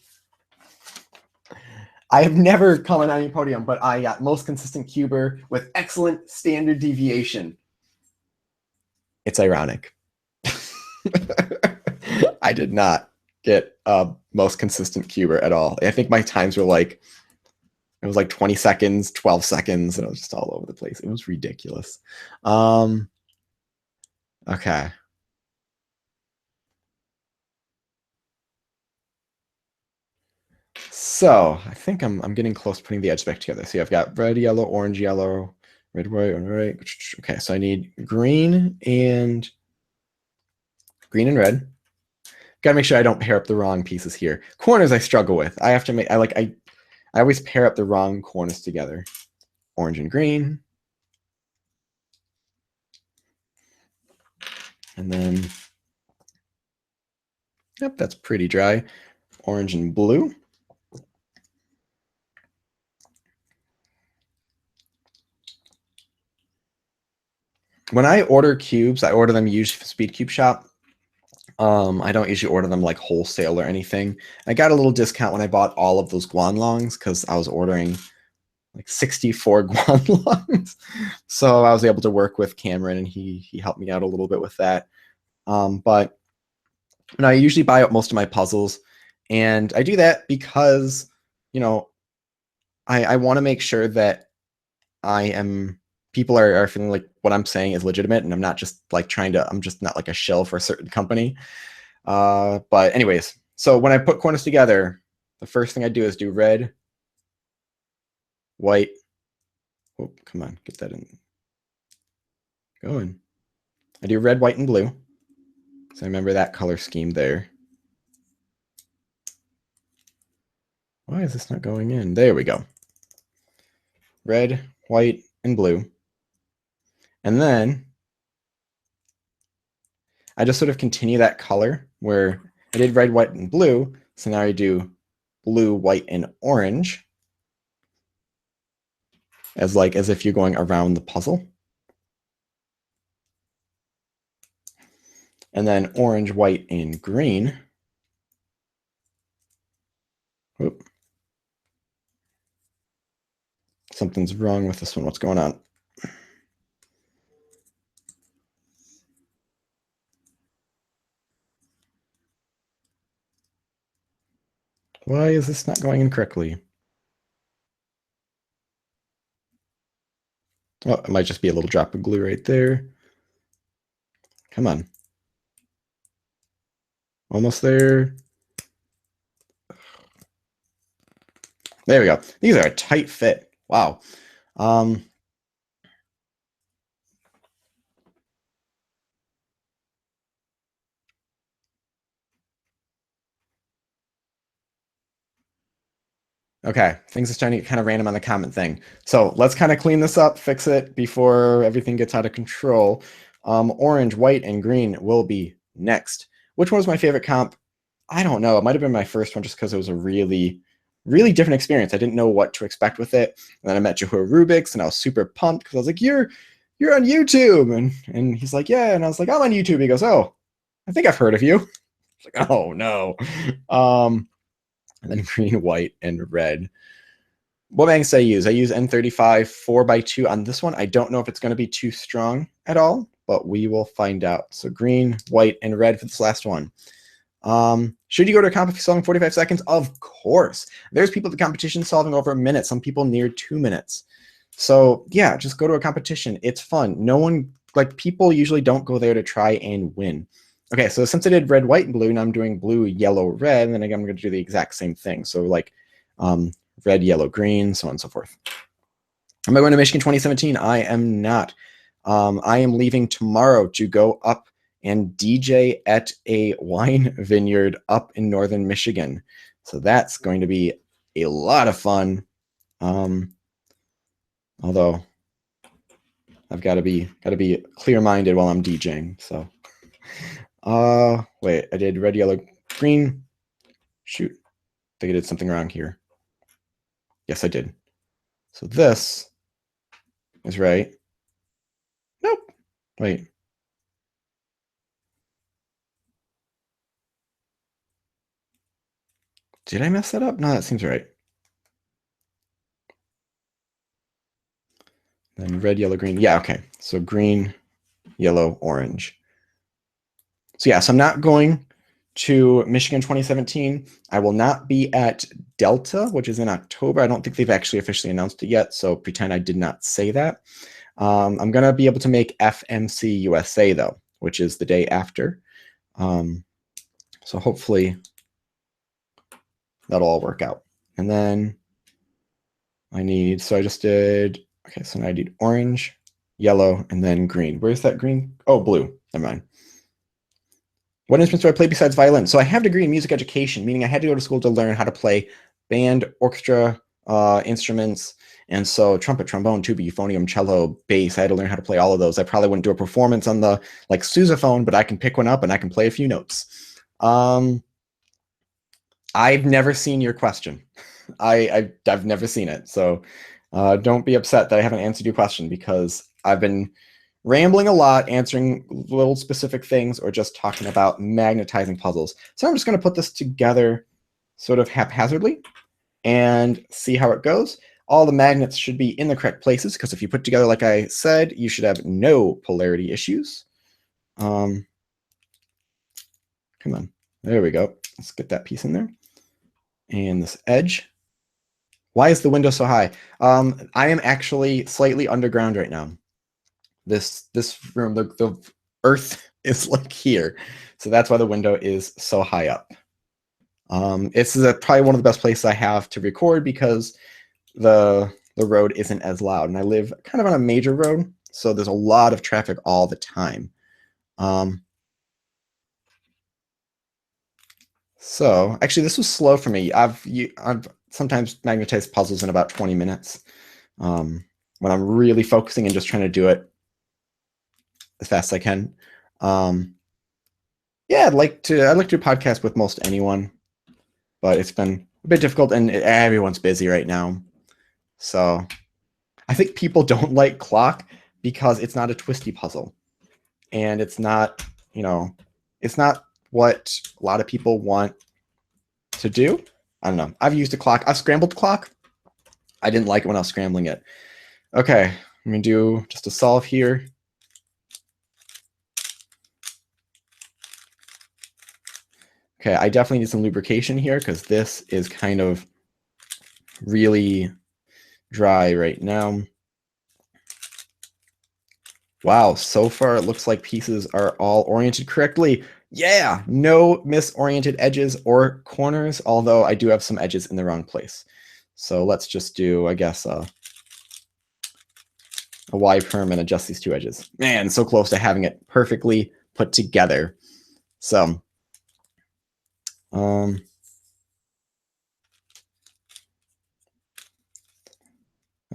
I have never come on any podium, but I got most consistent cuber with excellent standard deviation. It's ironic. I did not get most consistent cuber at all. I think my times were like, it was like 20 seconds, 12 seconds, and it was just all over the place. It was ridiculous. Okay. So I think I'm getting close to putting the edge back together. See, I've got red, yellow, orange, yellow, red, white, right. Okay, so I need green and red. Gotta make sure I don't pair up the wrong pieces here. Corners I struggle with. I have to make, I always pair up the wrong corners together. Orange and green. And then, yep, that's pretty dry. Orange and blue. When I order cubes, I order them usually from Speedcube Shop. I don't usually order them like wholesale or anything. I got a little discount when I bought all of those Guanlongs because I was ordering like 64 Guanlongs. So I was able to work with Cameron, and he helped me out a little bit with that. But I usually buy up most of my puzzles, and I do that because, you know, I want to make sure that people are feeling like what I'm saying is legitimate, and I'm not just like I'm just not like a shill for a certain company. But anyways, so when I put corners together, the first thing I do is do red, white. Oh, come on, get that in. Going. I do red, white, and blue. So I remember that color scheme there. Why is this not going in? There we go. Red, white, and blue. And then I just sort of continue that color where I did red, white, and blue. So now I do blue, white, and orange as if you're going around the puzzle. And then orange, white, and green. Oop. Something's wrong with this one. What's going on? Why is this not going in correctly? Oh, it might just be a little drop of glue right there. Come on. Almost there. There we go. These are a tight fit. Wow. Okay, things are starting to get kind of random on the comment thing. So let's kind of clean this up, fix it before everything gets out of control. Orange, white, and green will be next. Which one was my favorite comp? I don't know. It might have been my first one just because it was a really, really different experience. I didn't know what to expect with it. And then I met Jehoiah Rubik's and I was super pumped because I was like, you're on YouTube. And he's like, yeah. And I was like, I'm on YouTube. He goes, oh, I think I've heard of you. I was like, oh, no. And then green, white, and red. What magnets I use? I use N35 4x2 on this one. I don't know if it's going to be too strong at all, but we will find out. So green, white, and red for this last one. Should you go to a comp if you're solving 45 seconds? Of course. There's people at the competition solving over a minute. Some people near 2 minutes. So yeah, just go to a competition. It's fun. No one, people usually don't go there to try and win. Okay, so since I did red, white, and blue, now I'm doing blue, yellow, red, and then again, I'm going to do the exact same thing. So red, yellow, green, so on and so forth. Am I going to Michigan 2017? I am not. I am leaving tomorrow to go up and DJ at a wine vineyard up in northern Michigan. So that's going to be a lot of fun. Although I've got to be clear-minded while I'm DJing. So. Wait, I did red, yellow, green. Shoot, I think I did something wrong here. Yes, I did. So this is right. Nope. Wait. Did I mess that up? No, that seems right. Then red, yellow, green. Yeah, okay. So green, yellow, orange. So yeah, so I'm not going to Michigan 2017. I will not be at Delta, which is in October. I don't think they've actually officially announced it yet, so pretend I did not say that. I'm going to be able to make FMC USA, though, which is the day after. So hopefully that'll all work out. And then so I just did, okay, so now I did orange, yellow, and then green. Where's that green? Oh, blue. Never mind. What instruments do I play besides violin? So I have a degree in music education, meaning I had to go to school to learn how to play band, orchestra instruments. And so trumpet, trombone, tuba, euphonium, cello, bass, I had to learn how to play all of those. I probably wouldn't do a performance on the sousaphone, but I can pick one up and I can play a few notes. I've never seen your question. I've never seen it. So don't be upset that I haven't answered your question because I've been rambling a lot, answering little specific things, or just talking about magnetizing puzzles. So I'm just going to put this together sort of haphazardly and see how it goes. All the magnets should be in the correct places because if you put together like I said, you should have no polarity issues. Come on. There we go. Let's get that piece in there. And this edge. Why is the window so high? I am actually slightly underground right now. This room, the earth is here. So that's why the window is so high up. This is probably one of the best places I have to record because the the road isn't as loud. And I live kind of on a major road, so there's a lot of traffic all the time. So actually, this was slow for me. I've sometimes magnetized puzzles in about 20 minutes when I'm really focusing and just trying to do it as fast as I can. Yeah, I'd like to do podcasts with most anyone, but it's been a bit difficult, and everyone's busy right now. So I think people don't like clock because it's not a twisty puzzle, and it's not, it's not what a lot of people want to do. I don't know. I've used a clock. I've scrambled clock. I didn't like it when I was scrambling it. Okay, I'm gonna do just a solve here. Okay, I definitely need some lubrication here because this is kind of really dry right now. Wow, so far it looks like pieces are all oriented correctly. Yeah, no misoriented edges or corners, although I do have some edges in the wrong place. So let's just do, I guess, a Y-perm and adjust these two edges. Man, so close to having it perfectly put together. So,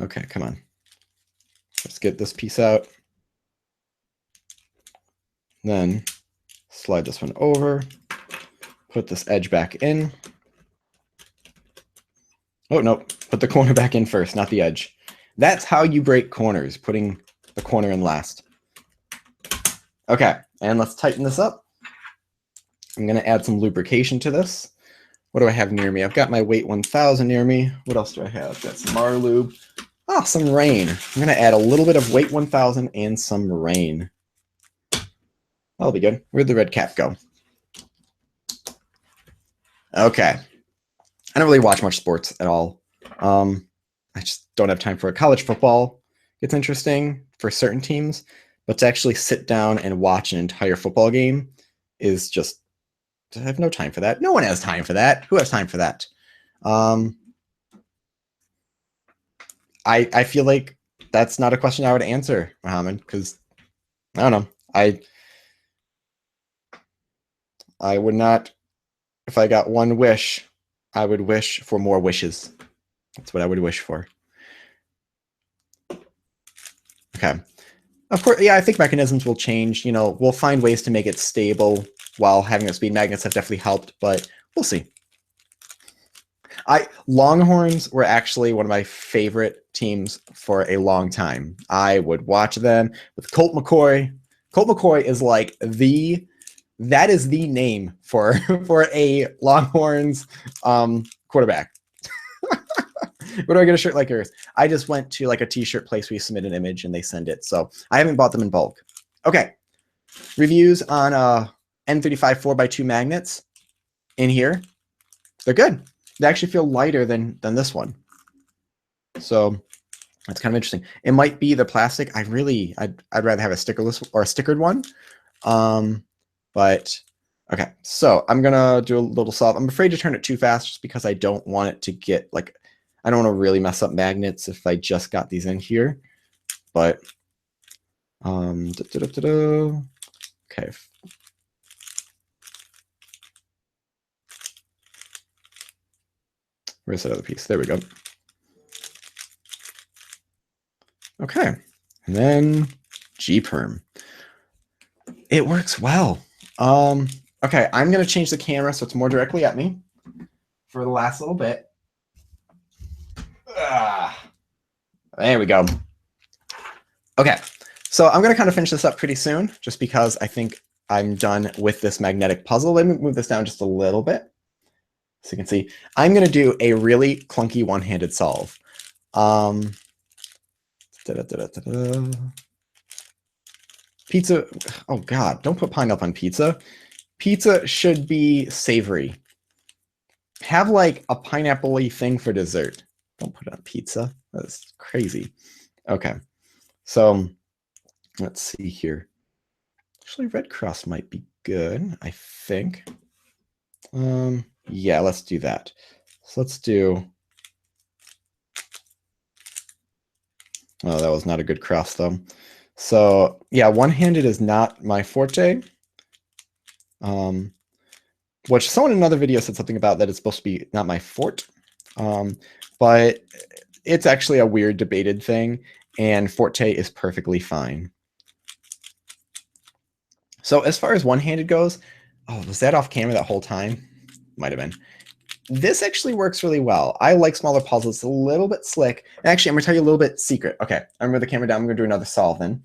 okay, come on. Let's get this piece out. Then slide this one over, put this edge back in. Oh, no, put the corner back in first, not the edge. That's how you break corners, putting the corner in last. Okay, and let's tighten this up. I'm going to add some lubrication to this. What do I have near me? I've got my weight 1000 near me. What else do I have? I've got some Marlube. Ah, some rain. I'm going to add a little bit of weight 1000 and some rain. That'll be good. Where'd the red cap go? Okay. I don't really watch much sports at all. I just don't have time for it. College football gets interesting for certain teams, but to actually sit down and watch an entire football game is just, I have no time for that. No one has time for that. Who has time for that? I feel like that's not a question I would answer, Mohammed, because I don't know. I would not, if I got one wish, I would wish for more wishes. That's what I would wish for. Okay. Of course, yeah, I think mechanisms will change. We'll find ways to make it stable while having those speed magnets have definitely helped, but we'll see. Longhorns were actually one of my favorite teams for a long time. I would watch them with Colt McCoy. Colt McCoy is like that is the name for a Longhorns quarterback. Where do I get a shirt like yours? I just went to like a t-shirt place where you submit an image and they send it. So I haven't bought them in bulk. Okay. Reviews on N35 4x2 magnets in here. They're good. They actually feel lighter than this one. So that's kind of interesting. It might be the plastic. I'd rather have a stickerless or a stickered one. But okay. So I'm gonna do a little solve. I'm afraid to turn it too fast just because I don't want it to get like, I don't want to really mess up magnets if I just got these in here. But okay. Where's that other piece? There we go. Okay. And then G-perm. It works well. Okay, I'm going to change the camera so it's more directly at me for the last little bit. There we go. Okay, so I'm going to kind of finish this up pretty soon just because I think I'm done with this magnetic puzzle. Let me move this down just a little bit so you can see. I'm going to do a really clunky one-handed solve. Pizza. Oh, God, don't put pineapple on pizza. Pizza should be savory. Have like a pineapple-y thing for dessert. Don't put it on pizza. That's crazy. Okay, so let's see here. Actually, red cross might be good, I think. Yeah, let's do that. So let's do Oh, that was not a good cross though. So yeah, one-handed is not my forte. Which someone in another video said something about that it's supposed to be not my fort. But it's actually a weird debated thing, and forte is perfectly fine. So as far as one-handed goes, oh, was that off camera that whole time? Might have been. This actually works really well. I like smaller puzzles. It's a little bit slick. Actually, I'm going to tell you a little bit secret. Okay, I'm going to move the camera down. I'm going to do another solve then.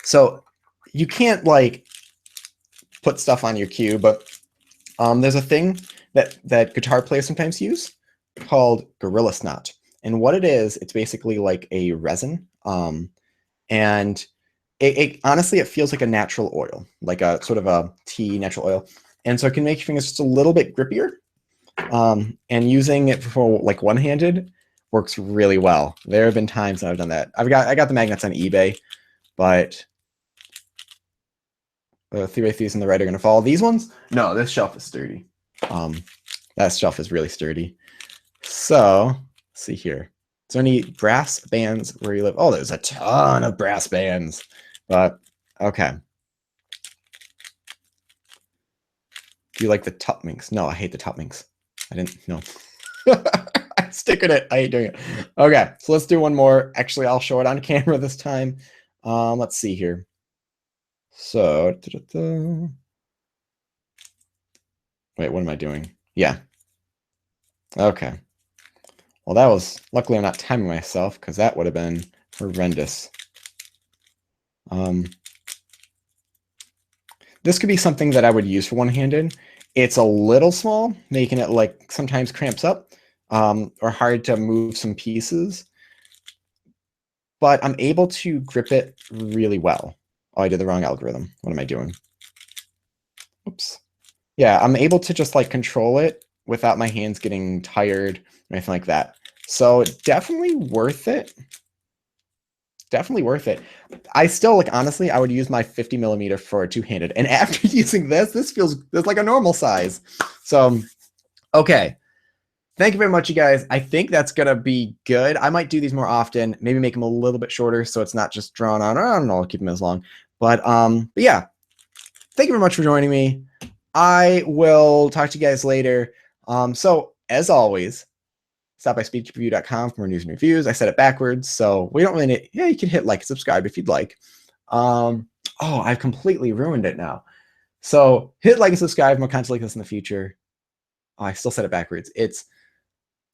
So you can't like put stuff on your cue, but there's a thing that guitar players sometimes use called Gorilla Snot. And what it is, it's basically like a resin. And it honestly, it feels like a natural oil, like a sort of a tea natural oil. And so it can make your fingers just a little bit grippier. And using it for like one-handed works really well. There have been times that I've done that. I got the magnets on eBay, but the three-way thieves and the right are going to fall. These ones, no, this shelf is sturdy. That shelf is really sturdy. So let's see here. Is there any brass bands where you live? Oh, there's a ton of brass bands. But okay. Do you like the top minks? No, I hate the top minks. I didn't know. I stick with it. I hate doing it. Okay, so let's do one more. Actually, I'll show it on camera this time. Let's see here. So, wait, what am I doing? Yeah. Okay. Well, that was, luckily I'm not timing myself because that would have been horrendous. This could be something that I would use for one-handed. It's a little small, making it like sometimes cramps up or hard to move some pieces. But I'm able to grip it really well. Oh, I did the wrong algorithm. What am I doing? Oops. Yeah, I'm able to just like control it without my hands getting tired or anything like that. So definitely worth it. Definitely worth it. I still, like, honestly, I would use my 50 millimeter for a two-handed. And after using this feels like a normal size. So, okay. Thank you very much, you guys. I think that's going to be good. I might do these more often, maybe make them a little bit shorter so it's not just drawn on. I don't know, I'll keep them as long. But yeah, thank you very much for joining me. I will talk to you guys later. So, as always, stop by speedkeeperreview.com for more news and reviews. I said it backwards, so we don't really need, yeah, you can hit like and subscribe if you'd like. Oh, I've completely ruined it now. So hit like and subscribe, more content like this in the future. Oh, I still said it backwards.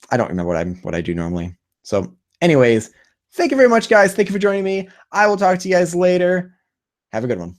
I don't remember what I do normally. So anyways, thank you very much, guys. Thank you for joining me. I will talk to you guys later. Have a good one.